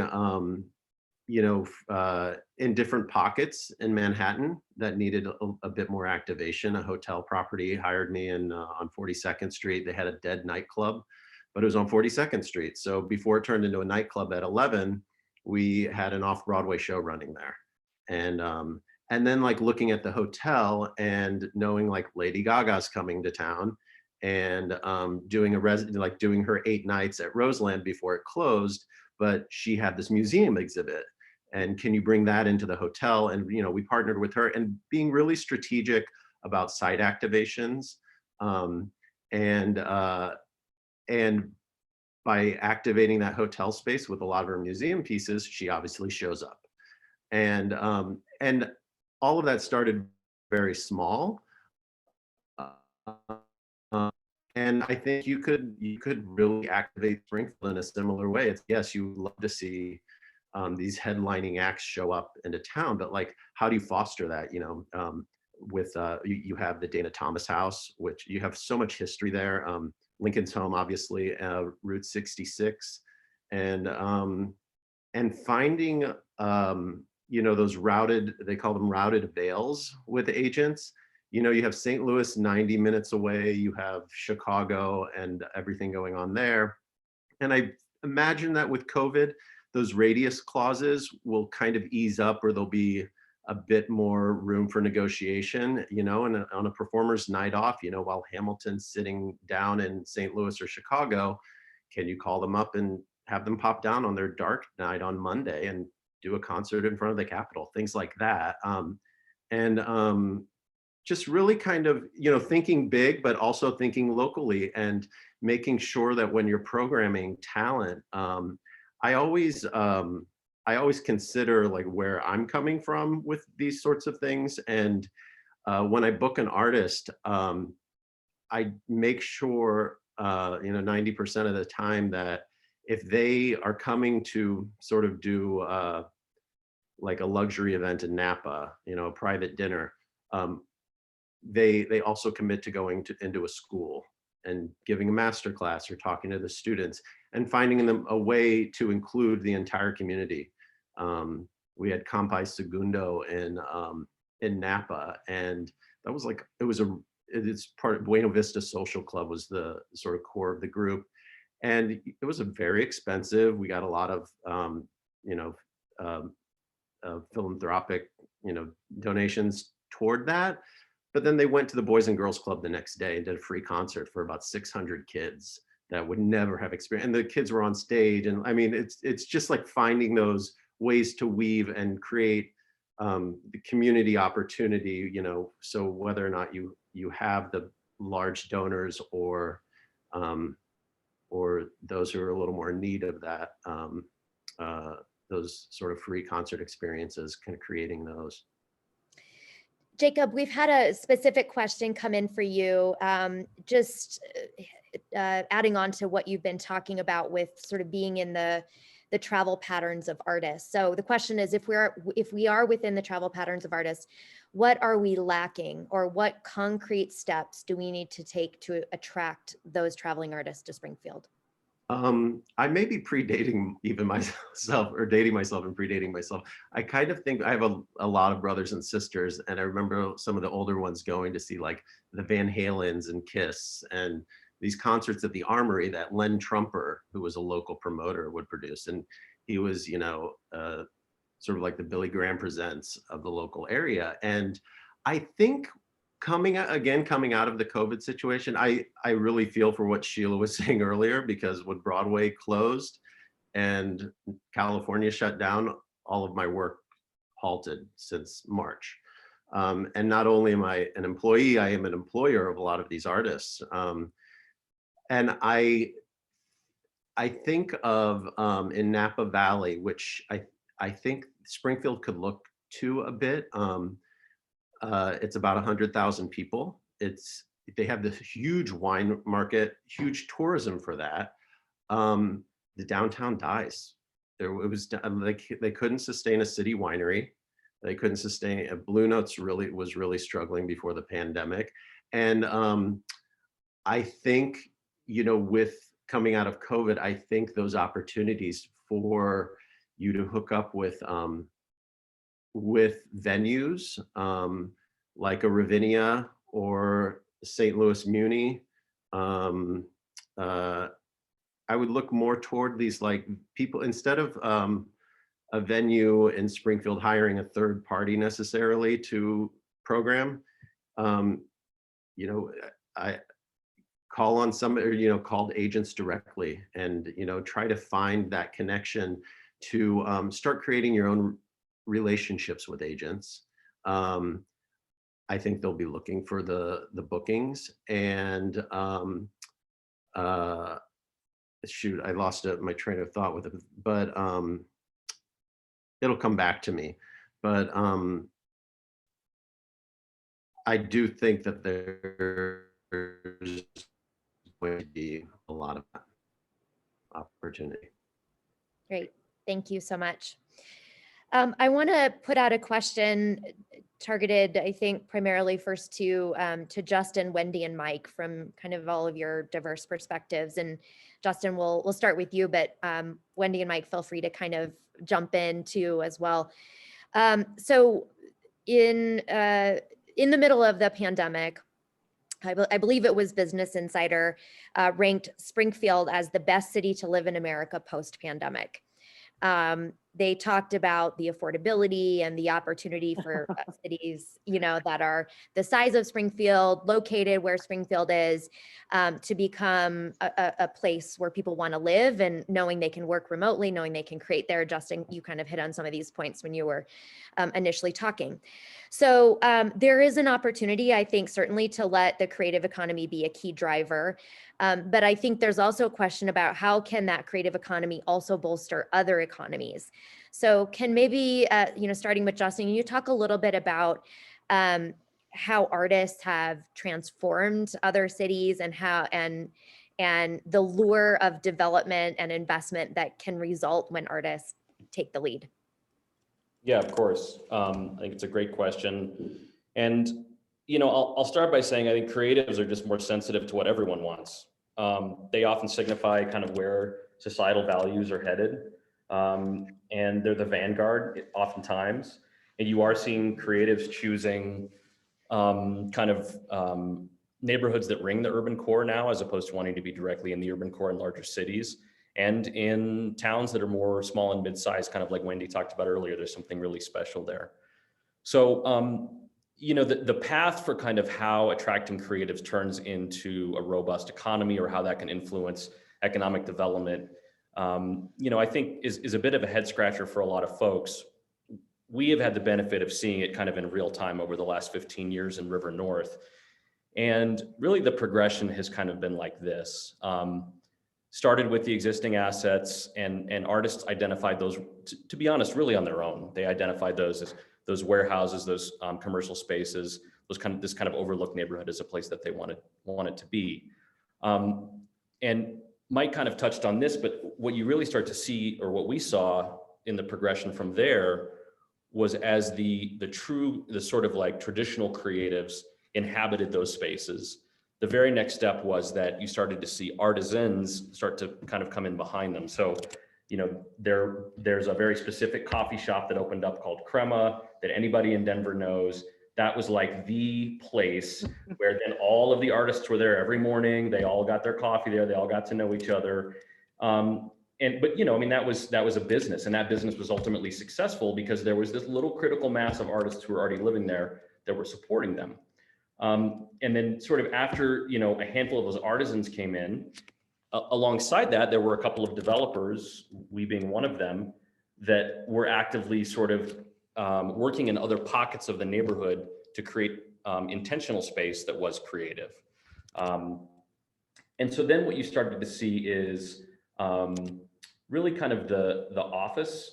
S7: in different pockets in Manhattan that needed a bit more activation. A hotel property hired me on 42nd Street. They had a dead nightclub, but it was on 42nd Street. So before it turned into a nightclub at 11, we had an off-Broadway show running there. And then like looking at the hotel and knowing like Lady Gaga's coming to town and doing doing her 8 nights at Roseland before it closed, but she had this museum exhibit. And can you bring that into the hotel? And we partnered with her and being really strategic about site activations, and by activating that hotel space with a lot of her museum pieces, she obviously shows up. And all of that started very small. And I think you could really activate Springfield in a similar way. It's, yes, you love to see these headlining acts show up into town, but like, how do you foster that? You have the Dana Thomas House, which you have so much history there. Lincoln's Home, obviously, Route 66, and finding those routed, they call them routed veils with agents. You have St. Louis 90 minutes away, you have Chicago and everything going on there. And I imagine that with COVID, those radius clauses will kind of ease up, or there'll be a bit more room for negotiation, and on a performer's night off, while Hamilton's sitting down in St. Louis or Chicago, can you call them up and have them pop down on their dark night on Monday and do a concert in front of the Capitol, things like that. Just really kind of, thinking big, but also thinking locally and making sure that when you're programming talent, I always consider like where I'm coming from with these sorts of things. And when I book an artist, I make sure, 90% of the time that if they are coming to sort of do like a luxury event in Napa, a private dinner, they also commit to going into a school and giving a master class or talking to the students and finding them a way to include the entire community. We had Campai Segundo in Napa, and that was like, it's part of Buena Vista Social Club was the sort of core of the group. And it was a very expensive, we got a lot of, philanthropic, donations toward that. But then they went to the Boys and Girls Club the next day and did a free concert for about 600 kids that would never have experienced. And the kids were on stage. And I mean, it's just like finding those ways to weave and create the community opportunity, so whether or not you have the large donors or those who are a little more in need of that, those sort of free concert experiences, kind of creating those.
S2: Jacob, we've had a specific question come in for you, just adding on to what you've been talking about with sort of being in the travel patterns of artists. So the question is, if we are within the travel patterns of artists, what are we lacking, or what concrete steps do we need to take to attract those traveling artists to Springfield?
S7: I may be predating even myself, or dating myself and predating myself. I kind of think I have a lot of brothers and sisters, and I remember some of the older ones going to see like the Van Halens and Kiss and these concerts at the Armory that Len Trumper, who was a local promoter, would produce. And he was, sort of like the Billy Graham Presents of the local area. And I think coming out of the COVID situation, I really feel for what Sheila was saying earlier, because when Broadway closed and California shut down, all of my work halted since March. And not only am I an employee, I am an employer of a lot of these artists. And I think of in Napa Valley, which I think Springfield could look to a bit. It's about 100,000 people. They have this huge wine market, huge tourism for that. The downtown dies. They couldn't sustain a city winery. They couldn't sustain. Blue Notes was really struggling before the pandemic. And I think, with coming out of COVID, I think those opportunities for you to hook up with venues like a Ravinia or St. Louis Muni. I would look more toward these like people, instead of a venue in Springfield hiring a third party necessarily to program. You know, I call on somebody, you know, called agents directly, and, you know, try to find that connection to start creating your own relationships with agents. I think they'll be looking for the bookings, and shoot, I lost my train of thought with it, but it'll come back to me. But I do think that there's going to be a lot of opportunity.
S2: Great. Thank you so much. I want to put out a question targeted, I think, primarily first to Justin, Wendy, and Mike from kind of all of your diverse perspectives. And Justin, we'll start with you, but Wendy and Mike, feel free to kind of jump in too as well. So in the middle of the pandemic, I believe it was Business Insider ranked Springfield as the best city to live in America post-pandemic. They talked about the affordability and the opportunity for cities, you know, that are the size of Springfield, located where Springfield is, to become a place where people want to live, and knowing they can work remotely, knowing they can create there. Justin, you kind of hit on some of these points when you were initially talking. So there is an opportunity, I think, certainly to let the creative economy be a key driver. But I think there's also a question about how can that creative economy also bolster other economies. So can maybe, you know, starting with Justin, you talk a little bit about how artists have transformed other cities, and how and the lure of development and investment that can result when artists take the lead.
S3: Yeah, of course. I think it's a great question. And, you know, I'll start by saying I think creatives are just more sensitive to what everyone wants. They often signify kind of where societal values are headed. And they're the vanguard oftentimes. And you are seeing creatives choosing neighborhoods that ring the urban core now, as opposed to wanting to be directly in the urban core in larger cities, and in towns that are more small and mid-sized, kind of like Wendy talked about earlier. There's something really special there. So, you know, the path for kind of how attracting creatives turns into a robust economy, or how that can influence economic development, you know, I think is a bit of a head scratcher for a lot of folks. We have had the benefit of seeing it kind of in real time over the last 15 years in River North. And really the progression has kind of been like this. Started with the existing assets, and artists identified those, to be honest, really on their own. They identified those as those warehouses, those commercial spaces, this kind of overlooked neighborhood as a place that they wanted to be. And Mike kind of touched on this, but what you really start to see, or what we saw in the progression from there, was as the sort of like traditional creatives inhabited those spaces, the very next step was that you started to see artisans start to kind of come in behind them. So, you know, there's a very specific coffee shop that opened up called Crema that anybody in Denver knows. That was like the place where then all of the artists were there every morning. They all got their coffee there. They all got to know each other. But you know, I mean, that was a business, and that business was ultimately successful because there was this little critical mass of artists who were already living there that were supporting them. And then sort of after, you know, a handful of those artisans came in, alongside that, there were a couple of developers, we being one of them, that were actively sort of working in other pockets of the neighborhood to create intentional space that was creative. And so then what you started to see is really kind of the office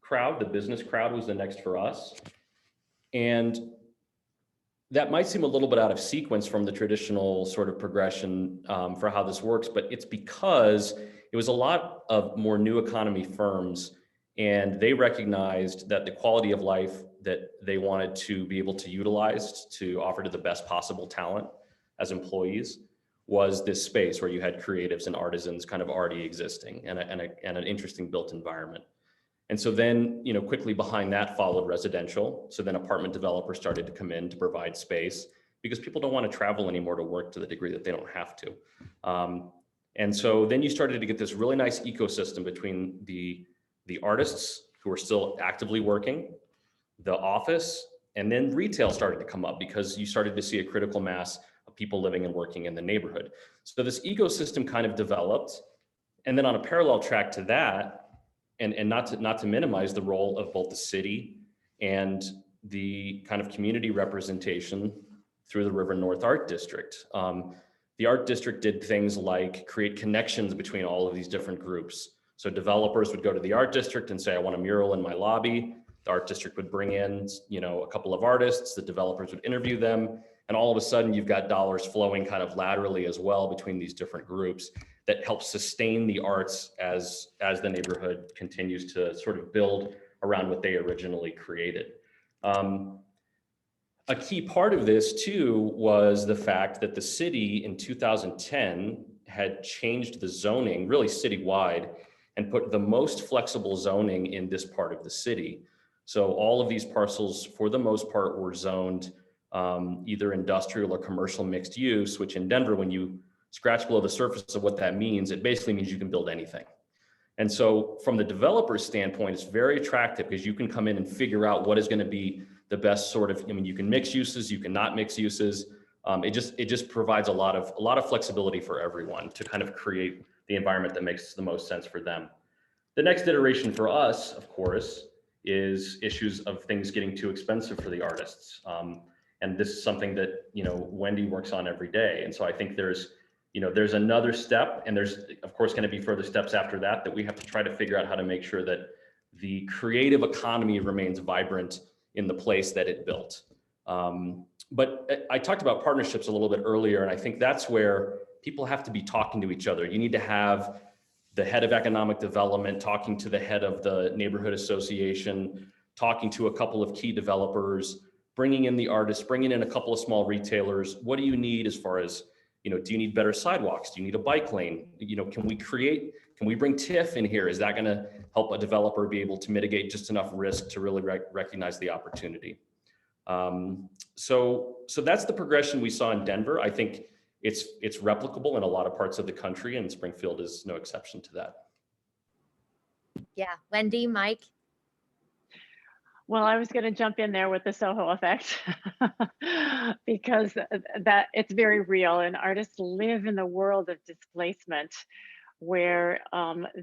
S3: crowd, the business crowd was the next for us. And that might seem a little bit out of sequence from the traditional sort of progression for how this works, but it's because it was a lot of more new economy firms, and they recognized that the quality of life that they wanted to be able to utilize to offer to the best possible talent as employees was this space where you had creatives and artisans kind of already existing, and an interesting built environment. And so then, quickly behind that followed residential. So then apartment developers started to come in to provide space because people don't want to travel anymore to work to the degree that they don't have to. And so then you started to get this really nice ecosystem between the artists who are still actively working, the office, and then retail started to come up because you started to see a critical mass of people living and working in the neighborhood. So this ecosystem kind of developed. And then on a parallel track to that, and not to minimize the role of both the city and the kind of community representation through the River North Art District. The Art District did things like create connections between all of these different groups. So developers would go to the Art District and say, I want a mural in my lobby. The Art District would bring in, a couple of artists, the developers would interview them, and all of a sudden you've got dollars flowing kind of laterally as well between these different groups that help sustain the arts as the neighborhood continues to sort of build around what they originally created. A key part of this too was the fact that the city in 2010 had changed the zoning really citywide and put the most flexible zoning in this part of the city. So all of these parcels, for the most part, were zoned either industrial or commercial mixed use, which in Denver, when you scratch below the surface of what that means, it basically means you can build anything. And so from the developer's standpoint, it's very attractive because you can come in and figure out what is going to be the best sort of, you can mix uses, you can not mix uses. It just provides a lot of flexibility for everyone to kind of create the environment that makes the most sense for them. The next iteration for us, of course, is issues of things getting too expensive for the artists. And this is something that, Wendy works on every day. And so I think there's another step, and there's of course going to be further steps after that we have to try to figure out how to make sure that the creative economy remains vibrant in the place that it built. But I talked about partnerships a little bit earlier, and I think that's where people have to be talking to each other. You need to have the head of economic development talking to the head of the neighborhood association, talking to a couple of key developers, bringing in the artists, bringing in a couple of small retailers. What do you need as far as, do you need better sidewalks? Do you need a bike lane? Can we bring TIF in here? Is that going to help a developer be able to mitigate just enough risk to really recognize the opportunity? So that's the progression we saw in Denver. I think it's replicable in a lot of parts of the country, and Springfield is no exception to that.
S2: Yeah, Wendy, Mike.
S5: Well, I was going to jump in there with the Soho effect because that it's very real, and artists live in the world of displacement where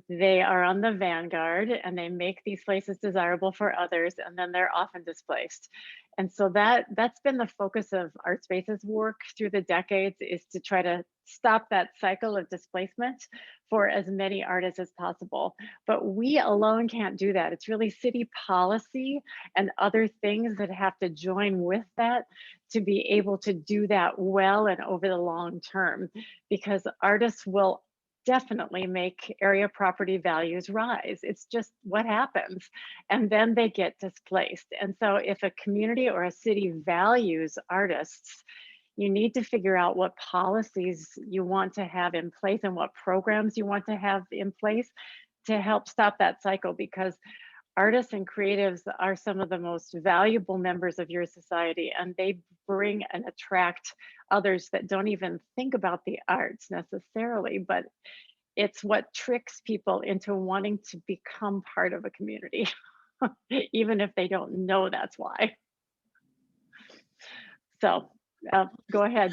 S5: they are on the vanguard and they make these places desirable for others, and then they're often displaced. And so that's been the focus of ArtSpace's work through the decades, is to try to stop that cycle of displacement for as many artists as possible. But we alone can't do that. It's really city policy and other things that have to join with that to be able to do that well and over the long term, because artists will definitely make area property values rise. It's just what happens. And then they get displaced. And so if a community or a city values artists, you need to figure out what policies you want to have in place and what programs you want to have in place to help stop that cycle, because artists and creatives are some of the most valuable members of your society, and they bring and attract others that don't even think about the arts necessarily, but it's what tricks people into wanting to become part of a community, even if they don't know that's why. So go ahead,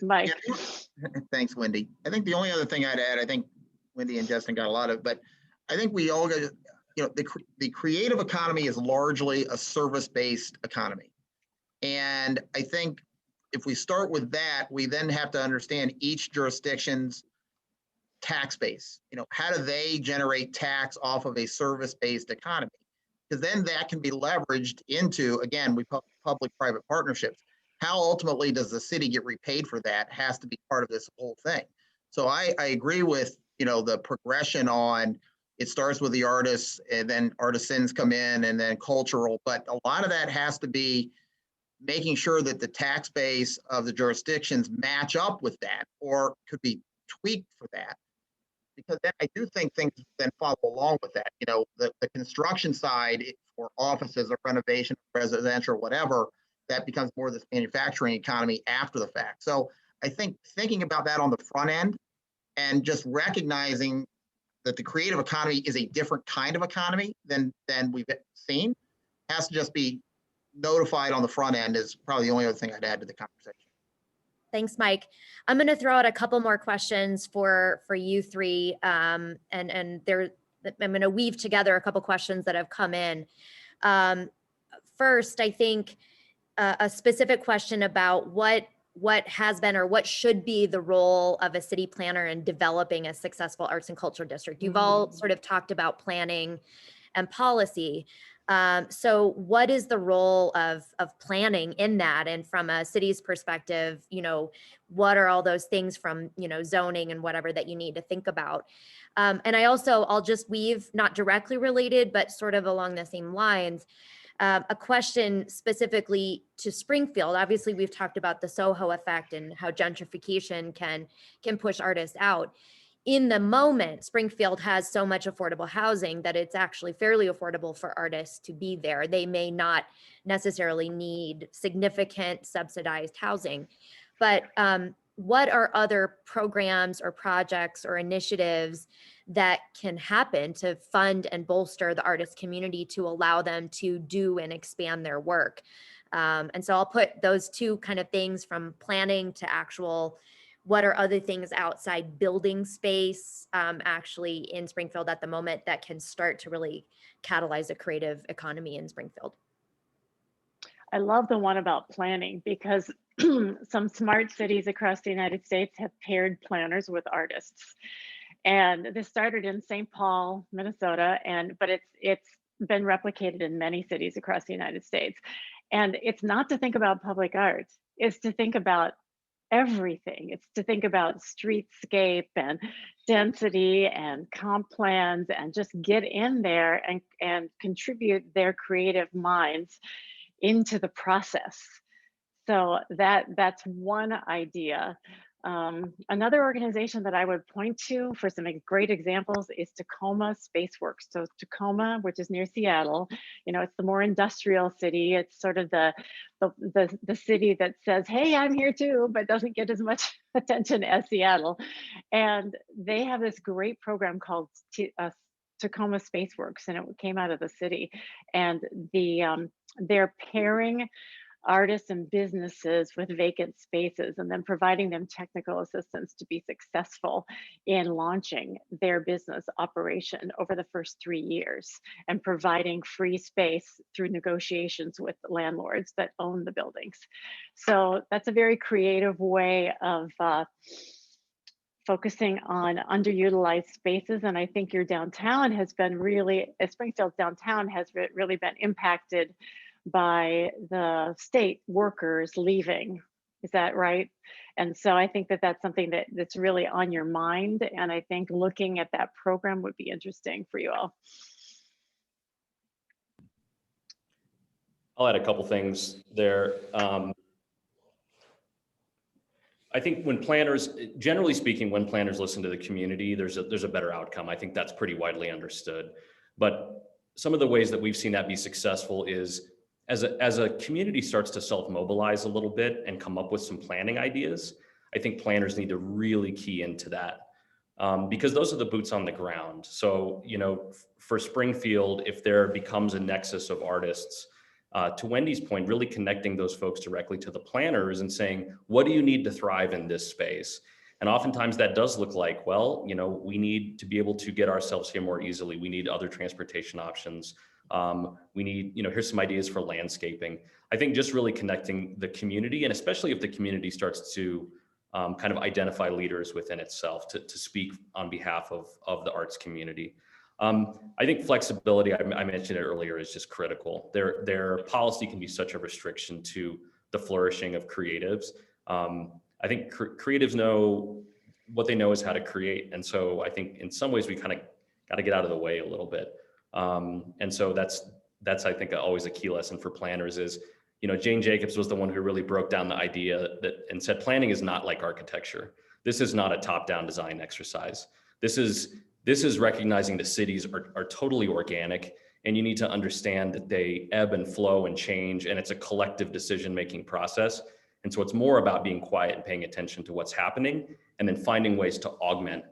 S5: Mike.
S4: Thanks, Wendy. I think the only other thing I'd add, I think Wendy and Justin got a lot of, but I think we all got, the creative economy is largely a service-based economy. And I think if we start with that, we then have to understand each jurisdiction's tax base. How do they generate tax off of a service-based economy? Because then that can be leveraged into, again, public-private partnerships. How ultimately does the city get repaid for that has to be part of this whole thing. So I agree with, the progression on, it starts with the artists and then artisans come in and then cultural, but a lot of that has to be making sure that the tax base of the jurisdictions match up with that or could be tweaked for that. because then I do think things then follow along with that. You know, the construction side for offices or renovation, residential, or whatever, that becomes more of this manufacturing economy after the fact. So I think thinking about that on the front end and just recognizing that the creative economy is a different kind of economy than we've seen has to just be notified on the front end is probably the only other thing I'd add to the conversation.
S2: Thanks, Mike. I'm going to throw out a couple more questions for you three, and there I'm going to weave together a couple questions that have come in. First, I think a specific question about what has been or what should be the role of a city planner in developing a successful arts and culture district. You've all sort of talked about planning and policy. So what is the role of planning in that? And from a city's perspective, you know, what are all those things from, you know, zoning and whatever that you need to think about? And I'll just weave, not directly related, but sort of along the same lines, a question specifically to Springfield. Obviously, we've talked about the Soho effect and how gentrification can push artists out. In the moment, Springfield has so much affordable housing that it's actually fairly affordable for artists to be there. They may not necessarily need significant subsidized housing, but what are other programs or projects or initiatives that can happen to fund and bolster the artist community to allow them to do and expand their work? And so I'll put those two kind of things from planning to actual, what are other things outside building space actually in Springfield at the moment that can start to really catalyze a creative economy in Springfield?
S5: I love the one about planning because some smart cities across the United States have paired planners with artists. And this started in St. Paul, Minnesota, but it's been replicated in many cities across the United States. And it's not to think about public art, it's to think about everything. It's to think about streetscape and density and comp plans and just get in there and contribute their creative minds into the process. So that's one idea. Another organization that I would point to for some great examples is Tacoma Spaceworks. So Tacoma, which is near Seattle, you know, it's the more industrial city. It's sort of the city that says, hey, I'm here too, but doesn't get as much attention as Seattle. And they have this great program called Tacoma Spaceworks, and it came out of the city. And they're pairing artists and businesses with vacant spaces and then providing them technical assistance to be successful in launching their business operation over the first 3 years and providing free space through negotiations with landlords that own the buildings. So that's a very creative way of focusing on underutilized spaces. And I think your downtown has been really, Springfield's downtown has really been impacted by the state workers leaving. Is that right? And so I think that's something that's really on your mind. And I think looking at that program would be interesting for you all.
S3: I'll add a couple things there. I think when planners, generally speaking, when planners listen to the community, there's a better outcome. I think that's pretty widely understood. But some of the ways that we've seen that be successful is as a community starts to self-mobilize a little bit and come up with some planning ideas, I think planners need to really key into that because those are the boots on the ground. So, you know, for Springfield, if there becomes a nexus of artists, to Wendy's point, really connecting those folks directly to the planners and saying, what do you need to thrive in this space? And oftentimes that does look like, well, you know, we need to be able to get ourselves here more easily. We need other transportation options. We need, you know, here's some ideas for landscaping. I think just really connecting the community, and especially if the community starts to kind of identify leaders within itself to speak on behalf of the arts community. I think flexibility, I mentioned it earlier, is just critical. Their policy can be such a restriction to the flourishing of creatives. I think creatives know what they know is how to create. And so I think in some ways we kind of got to get out of the way a little bit. And so that's I think always a key lesson for planners is, you know, Jane Jacobs was the one who really broke down the idea and said planning is not like architecture. This is not a top-down design exercise. This is recognizing that cities are totally organic, and you need to understand that they ebb and flow and change, and it's a collective decision-making process. And so it's more about being quiet and paying attention to what's happening, and then finding ways to augment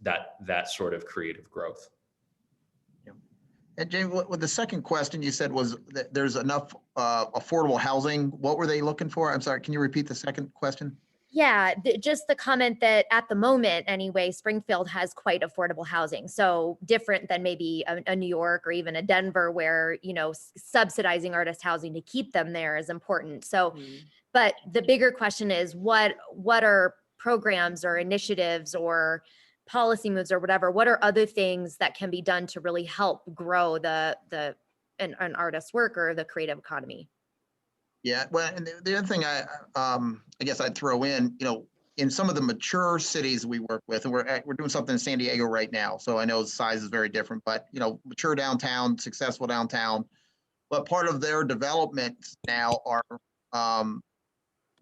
S3: that sort of creative growth.
S4: And James, what the second question you said was that there's enough affordable housing. What were they looking for? I'm sorry, can you repeat the second question?
S2: Yeah, just the comment that at the moment, anyway, Springfield has quite affordable housing. So different than maybe a New York or even a Denver, where, you know, subsidizing artist housing to keep them there is important. So, but the bigger question is what are programs or initiatives or policy moves or whatever? What are other things that can be done to really help grow an artist's work or the creative economy?
S4: Yeah, well, and the other thing I guess I'd throw in, you know, in some of the mature cities we work with, and we're doing something in San Diego right now, so I know the size is very different, but you know, mature downtown, successful downtown, but part of their development now are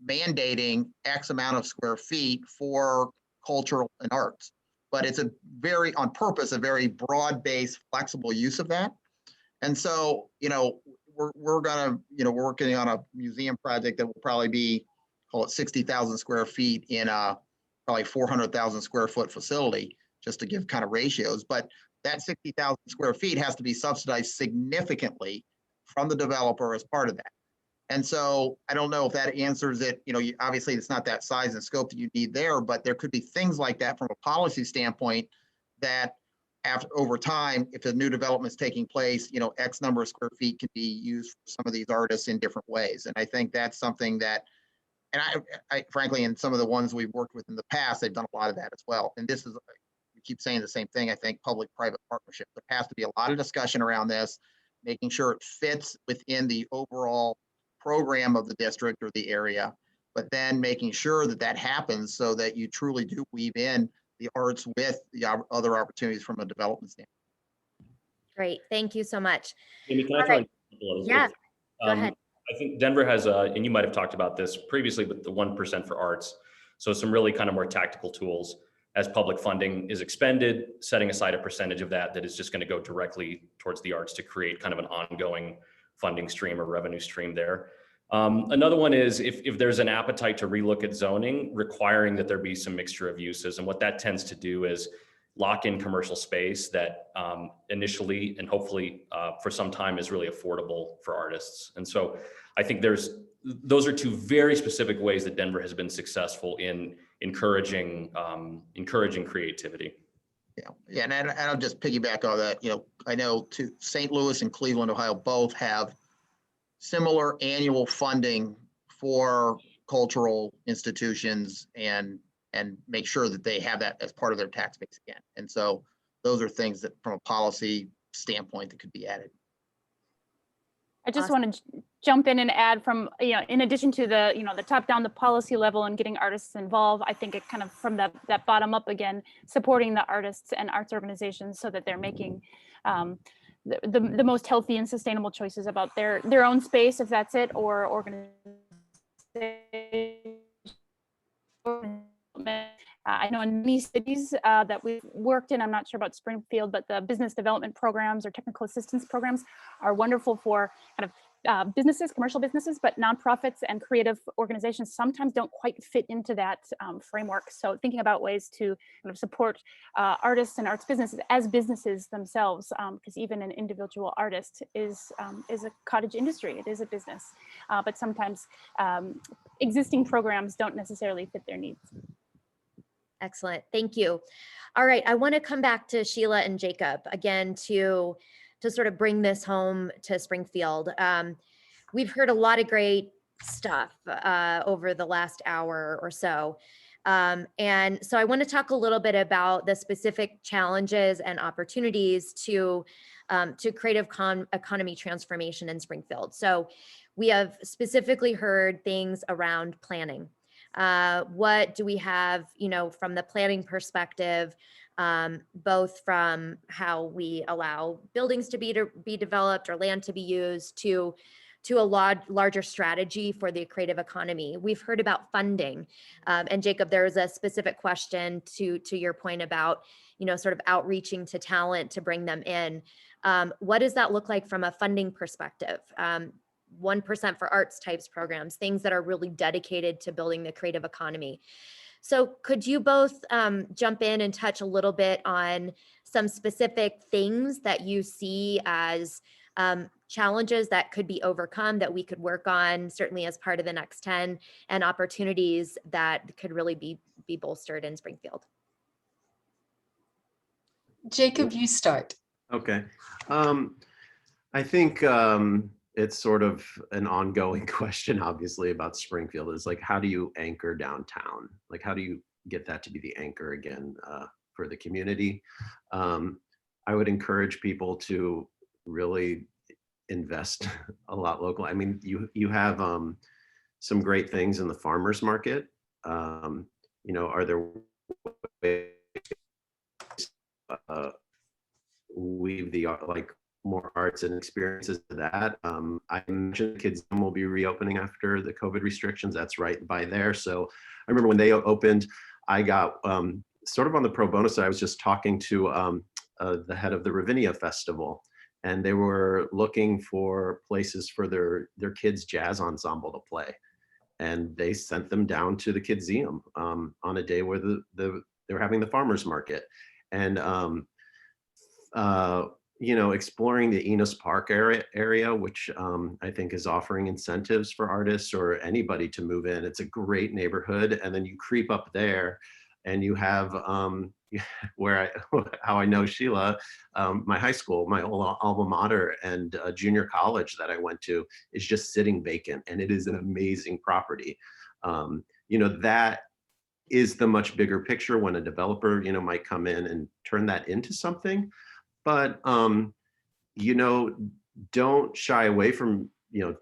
S4: mandating X amount of square feet for cultural and arts, but it's a very on purpose, a very broad-based, flexible use of that, and so you know. We're gonna, you know, we're working on a museum project that will probably be, call it 60,000 square feet in a probably 400,000 square foot facility, just to give kind of ratios. But that 60,000 square feet has to be subsidized significantly from the developer as part of that. And so I don't know if that answers it. You know, obviously it's not that size and scope that you need there, but there could be things like that from a policy standpoint that after over time, if a new development is taking place, you know, X number of square feet can be used for some of these artists in different ways. And I think that's something that, and I frankly, in some of the ones we've worked with in the past, they've done a lot of that as well. And this is, we keep saying the same thing, I think, public-private partnership. There has to be a lot of discussion around this, making sure it fits within the overall program of the district or the area, but then making sure that that happens so that you truly do weave in the arts with the other opportunities from a development standpoint.
S2: Great, thank you so much.
S3: Amy, can I throw in a little
S2: Yeah,
S3: bit?
S2: go ahead.
S3: I think Denver has and you might have talked about this previously, but the 1% for arts. So some really kind of more tactical tools as public funding is expended, setting aside a percentage of that is just going to go directly towards the arts to create kind of an ongoing funding stream or revenue stream there. Another one is if there's an appetite to relook at zoning, requiring that there be some mixture of uses. And what that tends to do is lock in commercial space that initially and hopefully for some time is really affordable for artists. And so I think those are two very specific ways that Denver has been successful in encouraging creativity.
S4: Yeah, and I'll just piggyback on that. You know, I know St. Louis and Cleveland, Ohio, both have similar annual funding for cultural institutions and make sure that they have that as part of their tax base again. And so those are things that from a policy standpoint that could be added.
S6: I just want to jump in and add from, you know, in addition to the, you know, the top down, the policy level and getting artists involved, I think it kind of from that bottom up again, supporting the artists and arts organizations so that they're making the most healthy and sustainable choices about their own space, if that's it, or organization. I know in many cities that we've worked in, I'm not sure about Springfield, but the business development programs or technical assistance programs are wonderful for kind of businesses, commercial businesses, but nonprofits and creative organizations sometimes don't quite fit into that framework. So thinking about ways to kind of support artists and arts businesses as businesses themselves, because even an individual artist is a cottage industry. It is a business, but sometimes existing programs don't necessarily fit their needs.
S2: Excellent, thank you. All right, I want to come back to Sheila and Jacob again to sort of bring this home to Springfield. We've heard a lot of great stuff over the last hour or so. And so I want to talk a little bit about the specific challenges and opportunities to creative economy transformation in Springfield. So we have specifically heard things around planning. What do we have, you know, from the planning perspective, both from how we allow buildings to be developed or land to be used to to a larger strategy for the creative economy. We've heard about funding, and Jacob, there was a specific question to your point about, sort of outreaching to talent to bring them in. What does that look like from a funding perspective? 1% for arts types programs, things that are really dedicated to building the creative economy. So could you both jump in and touch a little bit on some specific things that you see as challenges that could be overcome, that we could work on, certainly as part of the Next 10, and opportunities that could really be bolstered in Springfield?
S8: Jacob, you start.
S7: Okay. I think it's sort of an ongoing question, obviously, about Springfield is like, how do you anchor downtown? Like, how do you get that to be the anchor again for the community? I would encourage people to really invest a lot local. I mean, you have some great things in the farmers market. Are there ways weave the like more arts and experiences to that? I mentioned Kids will be reopening after the COVID restrictions. That's right by there. So I remember when they opened, I got sort of on the pro bono side. I was just talking to the head of the Ravinia Festival, and they were looking for places for their kids' jazz ensemble to play. And they sent them down to the Kidseum on a day where they were having the farmers market. And exploring the Enos Park area, which I think is offering incentives for artists or anybody to move in. It's a great neighborhood. And then you creep up there and you have how I know Sheila, my high school, my old alma mater and junior college that I went to is just sitting vacant, and it is an amazing property. That is the much bigger picture when a developer, might come in and turn that into something. But, don't shy away from,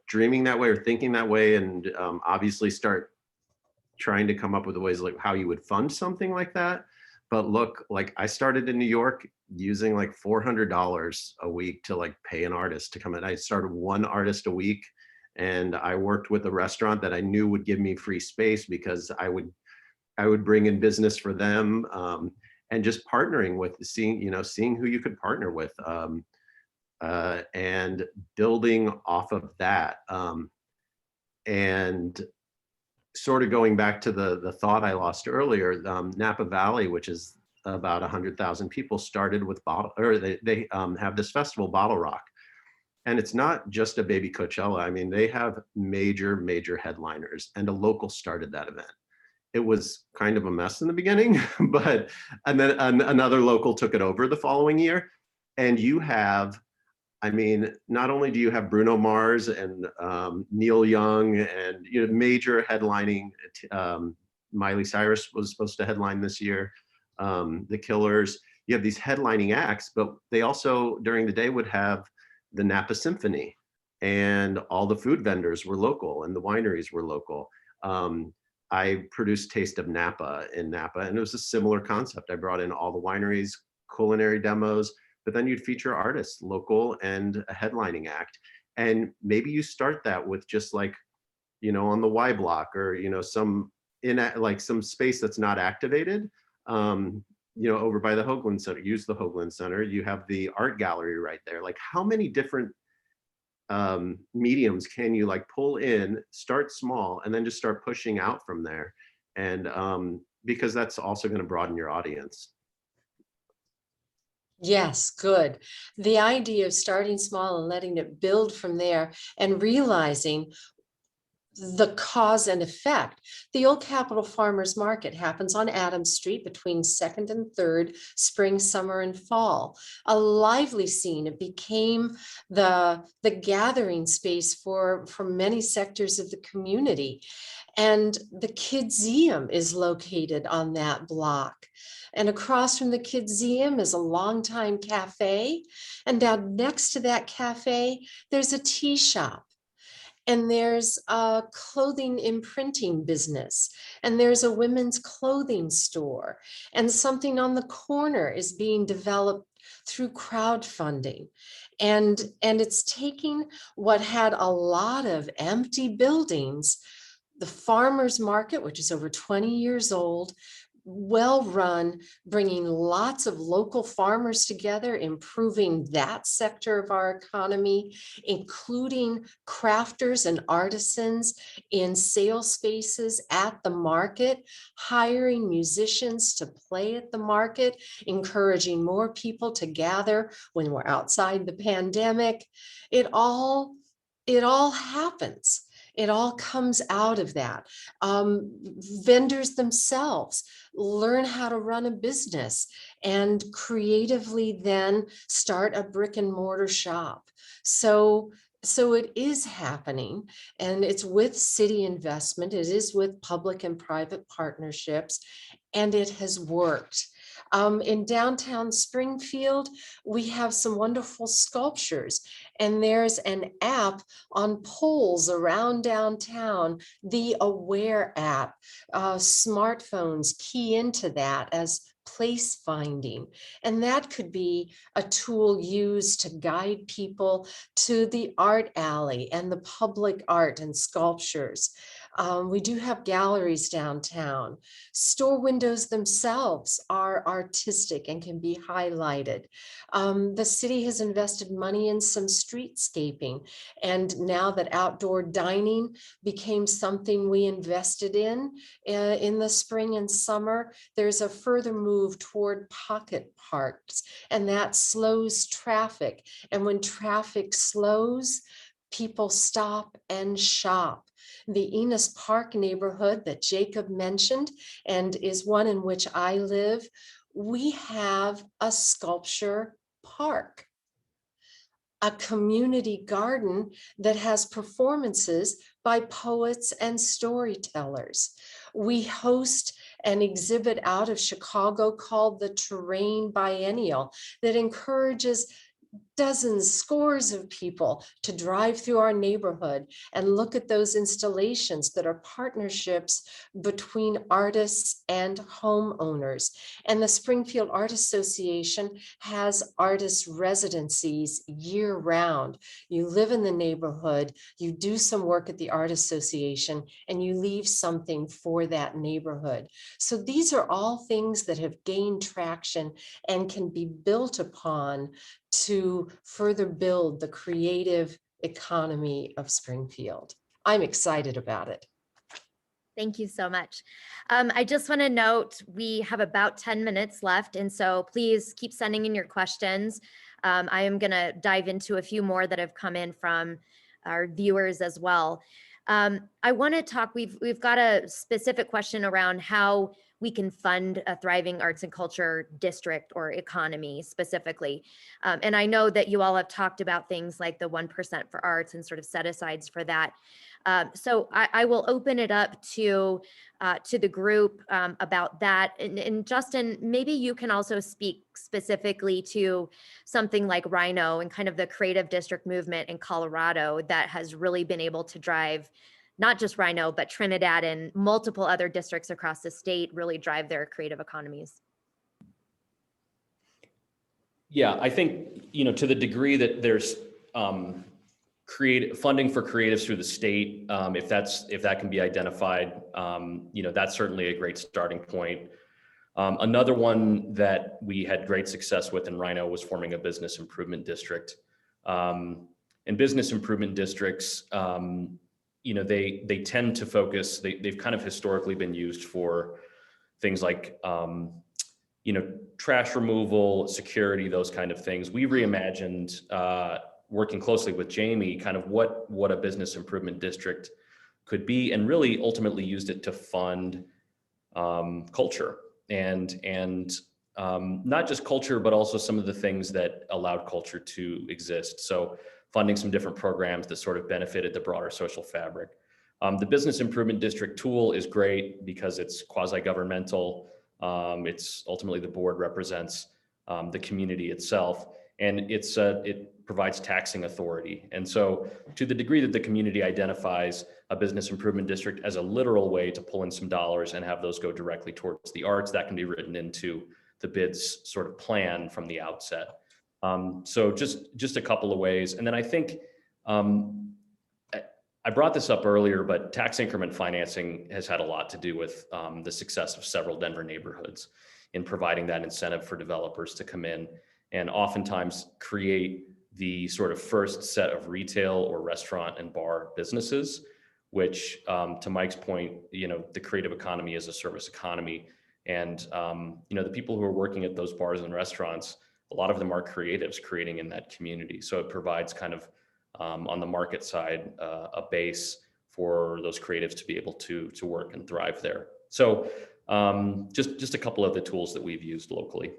S7: dreaming that way or thinking that way, and obviously start trying to come up with ways like how you would fund something like that. But look, like I started in New York using like $400 a week to like pay an artist to come in. I started one artist a week, and I worked with a restaurant that I knew would give me free space because I would bring in business for them. And just partnering with seeing who you could partner with, and building off of that. And sort of going back to the thought I lost earlier, Napa Valley, which is about 100,000 people, started with they have this festival, Bottle Rock. And it's not just a baby Coachella. I mean, they have major headliners, and a local started that event. It was kind of a mess in the beginning, and then another local took it over the following year. And you have, not only do you have Bruno Mars and Neil Young and major headlining, Miley Cyrus was supposed to headline this year, The Killers. You have these headlining acts, but they also during the day would have the Napa Symphony, and all the food vendors were local and the wineries were local. I produced Taste of Napa in Napa, and it was a similar concept. I brought in all the wineries, culinary demos, but then you'd feature artists, local and a headlining act. And maybe you start that with just like, on the Y block or, some space that's not activated, over by the Hoagland Center. Use the Hoagland Center. You have the art gallery right there. Like, how many different mediums can you like pull in, start small, and then just start pushing out from there? And because that's also going to broaden your audience.
S8: Yes, good. The idea of starting small and letting it build from there and realizing the cause and effect. The Old Capitol Farmers Market happens on Adams Street between 2nd and 3rd, spring, summer, and fall. A lively scene. It became the gathering space for many sectors of the community. And the Kidseum is located on that block. And across from the Kidseum is a longtime cafe. And down next to that cafe, there's a tea shop. And there's a clothing imprinting business, and there's a women's clothing store, and something on the corner is being developed through crowdfunding. And it's taking what had a lot of empty buildings, the farmers market, which is over 20 years old, well run, bringing lots of local farmers together, improving that sector of our economy, including crafters and artisans in sales spaces at the market, hiring musicians to play at the market, encouraging more people to gather when we're outside the pandemic. It all happens. It all comes out of that. Vendors themselves learn how to run a business and creatively then start a brick and mortar shop. So it is happening, and it's with city investment. It is with public and private partnerships, and it has worked. In downtown Springfield, we have some wonderful sculptures, and there's an app on poles around downtown, the Aware app. Smartphones key into that as place finding, and that could be a tool used to guide people to the art alley and the public art and sculptures. We do have galleries downtown. Store windows themselves are artistic and can be highlighted. The city has invested money in some streetscaping, and now that outdoor dining became something we invested in the spring and summer, there's a further move toward pocket parks, and that slows traffic. And when traffic slows, people stop and shop. The Enos Park neighborhood that Jacob mentioned, and is one in which I live, we have a sculpture park, a community garden that has performances by poets and storytellers. We host an exhibit out of Chicago called the Terrain Biennial that encourages dozens, scores of people to drive through our neighborhood and look at those installations that are partnerships between artists and homeowners. And the Springfield Art Association has artist residencies year round. You live in the neighborhood, you do some work at the Art Association, and you leave something for that neighborhood. So these are all things that have gained traction and can be built upon to further build the creative economy of Springfield. I'm excited about it.
S2: Thank you so much. I just want to note we have about 10 minutes left, and so please keep sending in your questions. I am going to dive into a few more that have come in from our viewers as well. I want to talk, we've got a specific question around how we can fund a thriving arts and culture district or economy specifically. And I know that you all have talked about things like the 1% for arts and sort of set asides for that. So I will open it up to the group about that. And Justin, maybe you can also speak specifically to something like Rhino and kind of the creative district movement in Colorado that has really been able to drive not just Rhino, but Trinidad and multiple other districts across the state really drive their creative economies.
S3: Yeah, I think, to the degree that there's funding for creatives through the state, if that can be identified, that's certainly a great starting point. Another one that we had great success with in Rhino was forming a business improvement district. And business improvement districts, they tend to focus, they've kind of historically been used for things like, trash removal, security, those kind of things. We reimagined, working closely with Jamie, kind of what a business improvement district could be, and really ultimately used it to fund culture and not just culture, but also some of the things that allowed culture to exist. So funding some different programs that sort of benefited the broader social fabric. The business improvement district tool is great because it's quasi-governmental. It's ultimately the board represents the community itself, and it provides taxing authority. And so to the degree that the community identifies a business improvement district as a literal way to pull in some dollars and have those go directly towards the arts, that can be written into the bids sort of plan from the outset. So just a couple of ways. And then I think I brought this up earlier, but tax increment financing has had a lot to do with the success of several Denver neighborhoods in providing that incentive for developers to come in and oftentimes create the sort of first set of retail or restaurant and bar businesses, which to Mike's point, the creative economy is a service economy. And, the people who are working at those bars and restaurants, a lot of them are creatives creating in that community. So it provides kind of on the market side, a base for those creatives to be able to work and thrive there. So just a couple of the tools that we've used locally.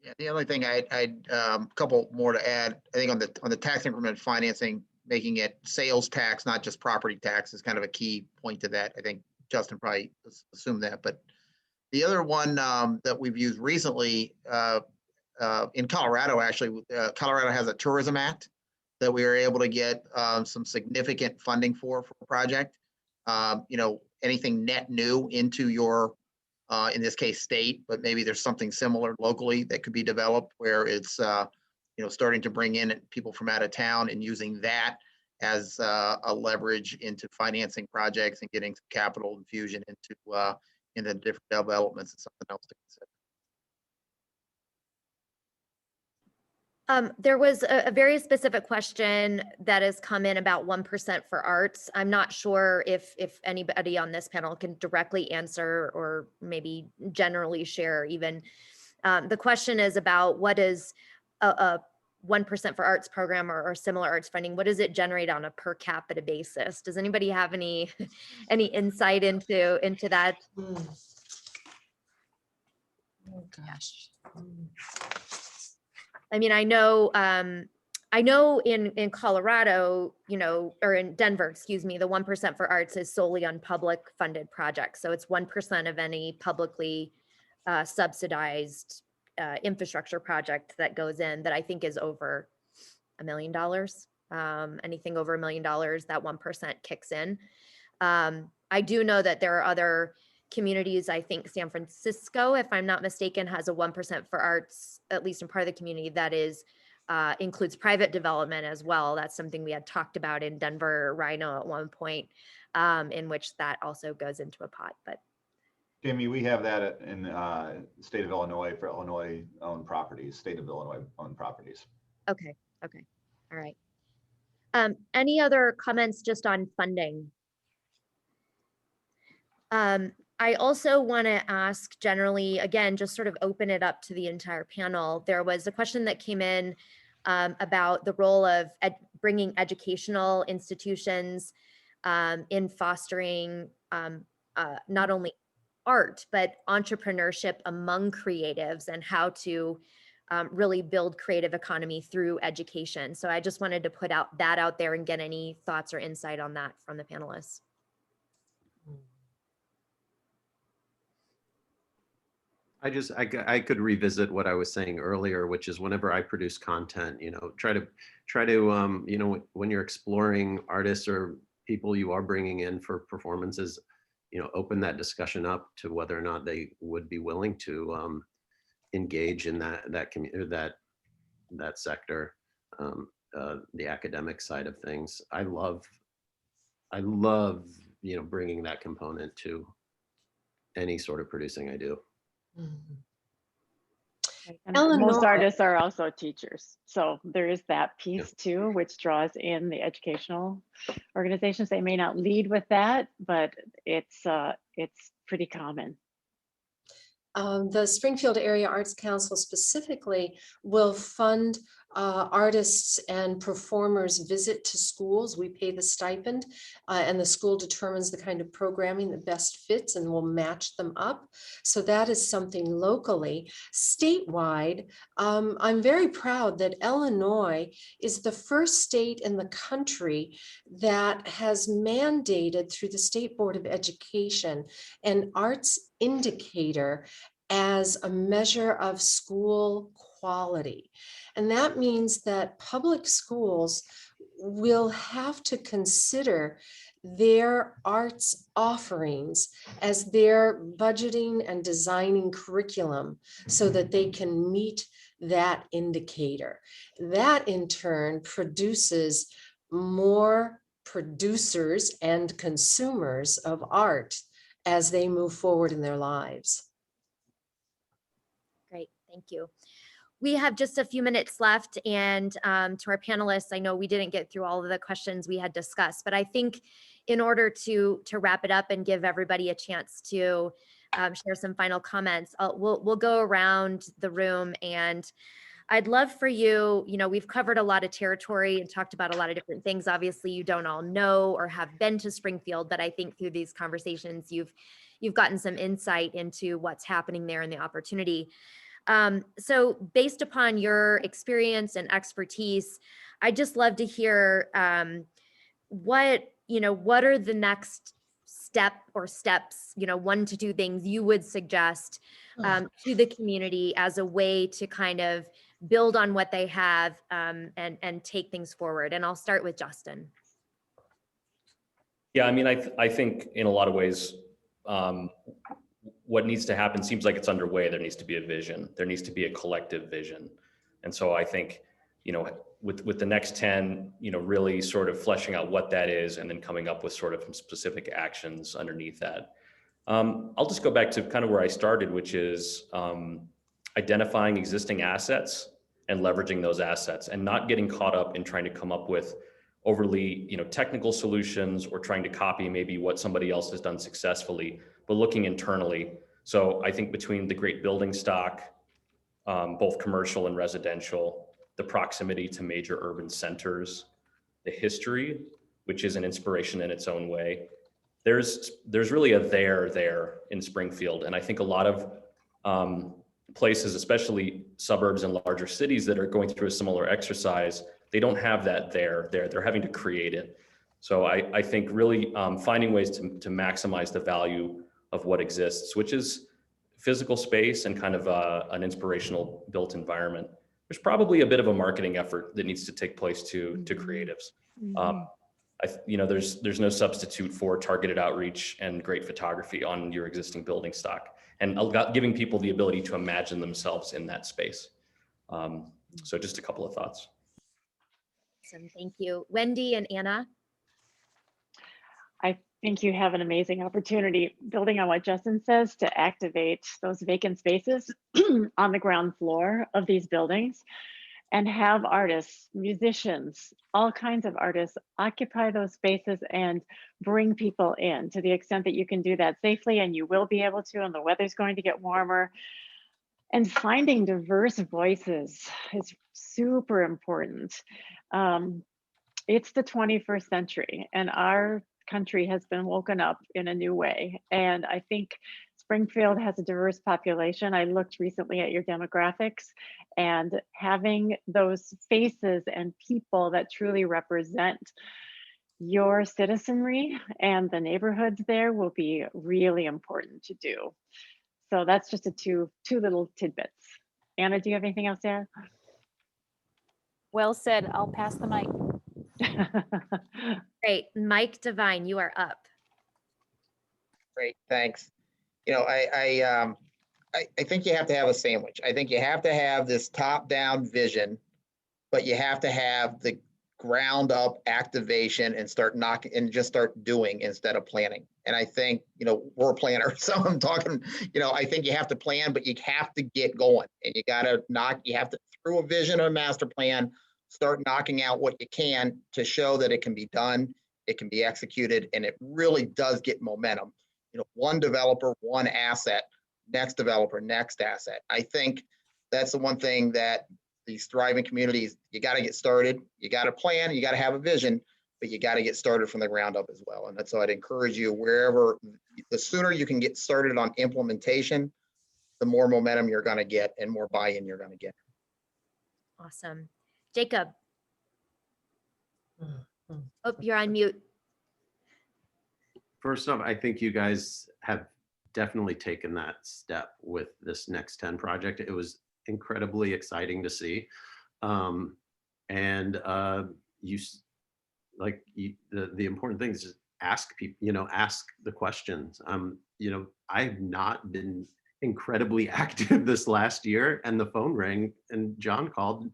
S4: Yeah, the only thing I'd couple more to add, I think on the tax increment financing, making it sales tax, not just property tax, is kind of a key point to that. I think Justin probably assumed that, but the other one that we've used recently in Colorado, actually, Colorado has a tourism act that we were able to get some significant funding for a project. Anything net new into your, in this case, state, but maybe there's something similar locally that could be developed where it's, starting to bring in people from out of town and using that as a leverage into financing projects and getting some capital infusion into different developments and something else to consider.
S2: There was a very specific question that has come in about 1% for arts. I'm not sure if anybody on this panel can directly answer or maybe generally share even. The question is about what is a 1% for arts program or similar arts funding, what does it generate on a per capita basis? Does anybody have any insight into that?
S8: Oh gosh.
S2: I mean, I know in Colorado, or in Denver, excuse me, the 1% for arts is solely on public funded projects. So it's 1% of any publicly subsidized infrastructure project that goes in that I think is over $1 million. Anything over $1 million, that 1% kicks in. I do know that there are other communities. I think San Francisco, if I'm not mistaken, has a 1% for arts, at least in part of the community, that is includes private development as well. That's something we had talked about in Denver Rhino at one point, in which that also goes into a pot. But
S1: Jamie, we have that in the state of Illinois for Illinois owned properties, state of Illinois owned properties.
S2: Okay. All right. Any other comments just on funding? I also want to ask generally, again, just sort of open it up to the entire panel. There was a question that came in about the role of bringing educational institutions in fostering not only art, but entrepreneurship among creatives and how to really build creative economy through education. So I just wanted to put that out there and get any thoughts or insight on that from the panelists.
S7: I could revisit what I was saying earlier, which is whenever I produce content, try to, when you're exploring artists or people you are bringing in for performances, open that discussion up to whether or not they would be willing to engage in that community, that sector, the academic side of things. I love, bringing that component to any sort of producing I do.
S5: And most artists are also teachers. So there is that piece too, which draws in the educational organizations. They may not lead with that, but it's pretty common.
S8: The Springfield Area Arts Council specifically will fund artists and performers visit to schools. We pay the stipend and the school determines the kind of programming that best fits and will match them up. So that is something locally. Statewide, I'm very proud that Illinois is the first state in the country that has mandated through the State Board of Education an arts indicator as a measure of school quality. And that means that public schools will have to consider their arts offerings as they're budgeting and designing curriculum so that they can meet that indicator. That in turn produces more producers and consumers of art as they move forward in their lives.
S2: Great, thank you. We have just a few minutes left, and to our panelists, I know we didn't get through all of the questions we had discussed, but I think in order to wrap it up and give everybody a chance to share some final comments, we'll go around the room, and I'd love for you, we've covered a lot of territory and talked about a lot of different things. Obviously, you don't all know or have been to Springfield, but I think through these conversations, you've gotten some insight into what's happening there and the opportunity. So based upon your experience and expertise, I'd just love to hear what are the next steps, 1 to 2 things you would suggest to the community as a way to kind of build on what they have and take things forward. And I'll start with Justin.
S3: Yeah, I mean, I think in a lot of ways, what needs to happen seems like it's underway. There needs to be a vision. There needs to be a collective vision. And so I think, with the next 10, really sort of fleshing out what that is and then coming up with sort of specific actions underneath that. I'll just go back to kind of where I started, which is identifying existing assets and leveraging those assets and not getting caught up in trying to come up with overly, technical solutions or trying to copy maybe what somebody else has done successfully, but looking internally. So I think between the great building stock, both commercial and residential, the proximity to major urban centers, the history, which is an inspiration in its own way, there's really a there in Springfield. And I think a lot of places, especially suburbs and larger cities that are going through a similar exercise, they don't have that there. They're having to create it. So I think really finding ways to maximize the value of what exists, which is physical space and kind of an inspirational built environment. There's probably a bit of a marketing effort that needs to take place to creatives. There's no substitute for targeted outreach and great photography on your existing building stock, and giving people the ability to imagine themselves in that space. So just a couple of thoughts.
S2: Awesome, thank you. Wendy and Anna.
S5: I think you have an amazing opportunity, building on what Justin says, to activate those vacant spaces on the ground floor of these buildings and have artists, musicians, all kinds of artists occupy those spaces and bring people in to the extent that you can do that safely, and you will be able to, and the weather's going to get warmer. And finding diverse voices is super important. It's the 21st century, and our country has been woken up in a new way. And I think Springfield has a diverse population. I looked recently at your demographics, and having those faces and people that truly represent your citizenry and the neighborhoods there will be really important to do. So that's just two little tidbits. Anna, do you have anything else to add?
S6: Well said. I'll pass the mic.
S2: Great. Mike Devine, you are up.
S4: Great, thanks. I think you have to have a sandwich. I think you have to have this top-down vision, but you have to have the ground up activation and start knocking and just start doing instead of planning. And I think, we're a planner, so I'm talking, I think you have to plan, but you have to get going, and you have to, through a vision or a master plan, start knocking out what you can to show that it can be done, it can be executed, and it really does get momentum. One developer, one asset, next developer, next asset. I think that's the one thing that these thriving communities, you got to get started, you got to plan, you got to have a vision, but you got to get started from the ground up as well. And that's so I'd encourage you, wherever, the sooner you can get started on implementation, the more momentum you're going to get and more buy-in you're going to get.
S2: Awesome. Jacob. Oh, you're on mute.
S7: First off, I think you guys have definitely taken that step with this Next 10 project. It was incredibly exciting to see. The important thing is ask people, ask the questions. I've not been incredibly active this last year, and the phone rang and John called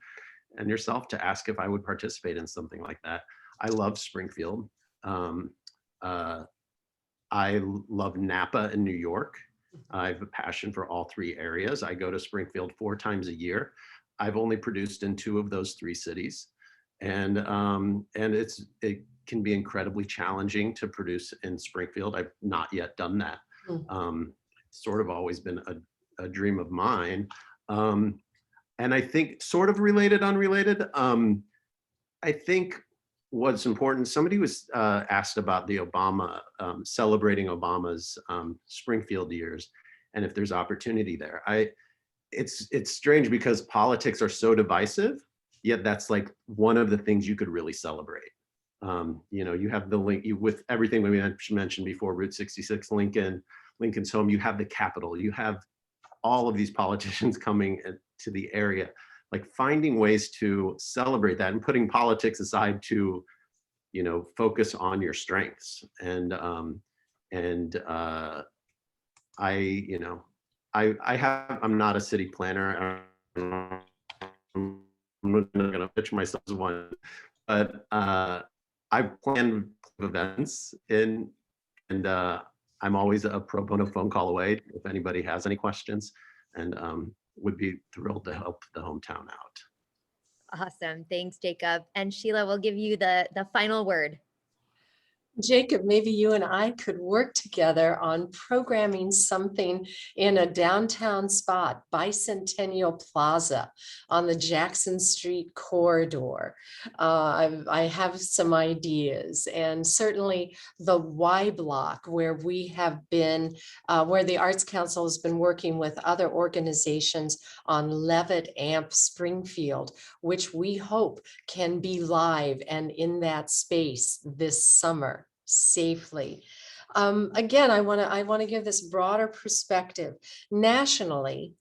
S7: and yourself to ask if I would participate in something like that. I love Springfield. I love Napa in New York. I have a passion for all three areas. I go to Springfield 4 times a year. I've only produced in 2 of those 3 cities. And it can be incredibly challenging to produce in Springfield. I've not yet done that. Sort of always been a dream of mine. And I think sort of related, unrelated, I think what's important, somebody was asked about the Obama, celebrating Obama's Springfield years, and if there's opportunity there. It's strange because politics are so divisive, yet that's like one of the things you could really celebrate. You have the link with everything we mentioned before, Route 66, Lincoln's home, you have the Capitol, you have all of these politicians coming to the area, like finding ways to celebrate that and putting politics aside to, focus on your strengths. I'm not a city planner. I'm not gonna pitch myself as one, but I plan events and I'm always a pro bono phone call away if anybody has any questions, and would be thrilled to help the hometown out.
S2: Awesome. Thanks, Jacob. And Sheila, we'll give you the final word.
S8: Jacob, maybe you and I could work together on programming something in a downtown spot, Bicentennial Plaza on the Jackson Street corridor. I have some ideas, and certainly the Y Block, where we have been, where the Arts Council has been working with other organizations on Levitt Amp Springfield, which we hope can be live and in that space this summer safely. Again, I want to give this broader perspective. Nationally,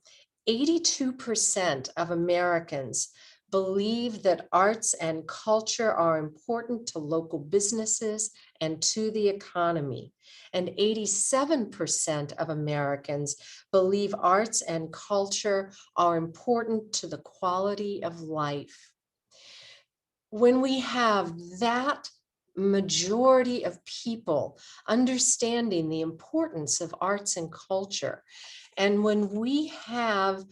S8: 82% of Americans believe that arts and culture are important to local businesses and to the economy. And 87% of Americans believe arts and culture are important to the quality of life. When we have that majority of people understanding the importance of arts and culture, and when we have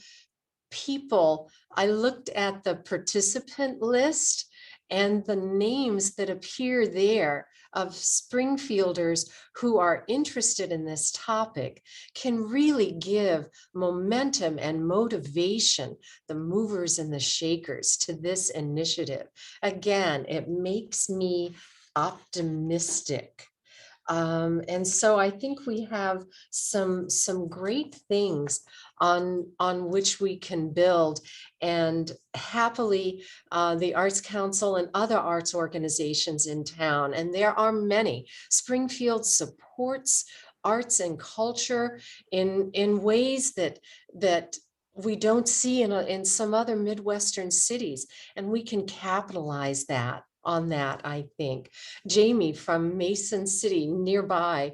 S8: people, I looked at the participant list and the names that appear there of Springfielders who are interested in this topic can really give momentum and motivation, the movers and the shakers, to this initiative. Again, it makes me optimistic. And so I think we have some great things on which we can build, and happily the Arts Council and other arts organizations in town, and there are many. Springfield supports arts and culture in ways that we don't see in some other Midwestern cities, and we can capitalize on that, I think. Jamie from Mason City nearby.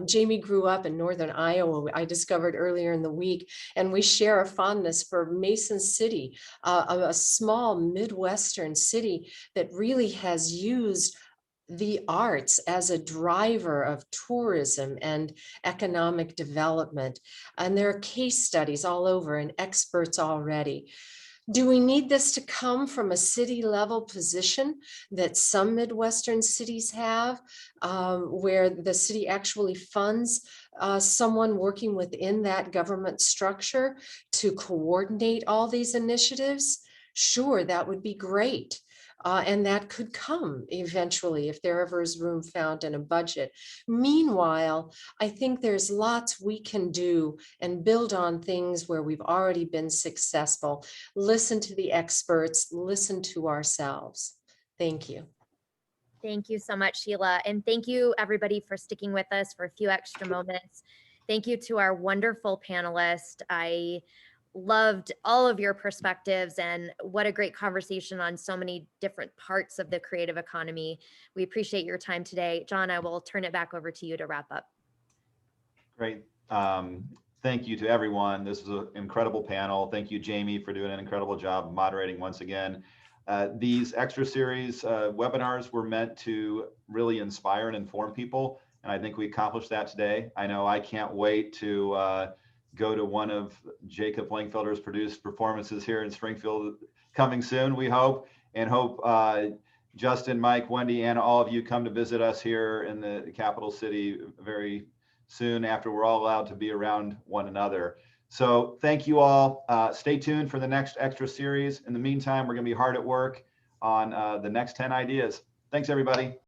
S8: Jamie grew up in northern Iowa, I discovered earlier in the week, and we share a fondness for Mason City, a small Midwestern city that really has used the arts as a driver of tourism and economic development. And there are case studies all over and experts already. Do we need this to come from a city level position that some Midwestern cities have, where the city actually funds someone working within that government structure to coordinate all these initiatives? Sure, that would be great. And that could come eventually if there ever is room found in a budget. Meanwhile, I think there's lots we can do and build on things where we've already been successful. Listen to the experts, listen to ourselves. Thank you.
S2: Thank you so much, Sheila. And thank you everybody for sticking with us for a few extra moments. Thank you to our wonderful panelists. I loved all of your perspectives, and what a great conversation on so many different parts of the creative economy. We appreciate your time today. John, I will turn it back over to you to wrap up.
S1: Great. Thank you to everyone. This was an incredible panel. Thank you, Jamie, for doing an incredible job moderating once again. These extra series webinars were meant to really inspire and inform people, and I think we accomplished that today. I know I can't wait to go to one of Jacob Langfelder's produced performances here in Springfield coming soon, we hope, and hope Justin, Mike, Wendy, and all of you come to visit us here in the capital city very soon after we're all allowed to be around one another. So thank you all. Stay tuned for the next extra series. In the meantime, we're going to be hard at work on the next 10 ideas. Thanks, everybody.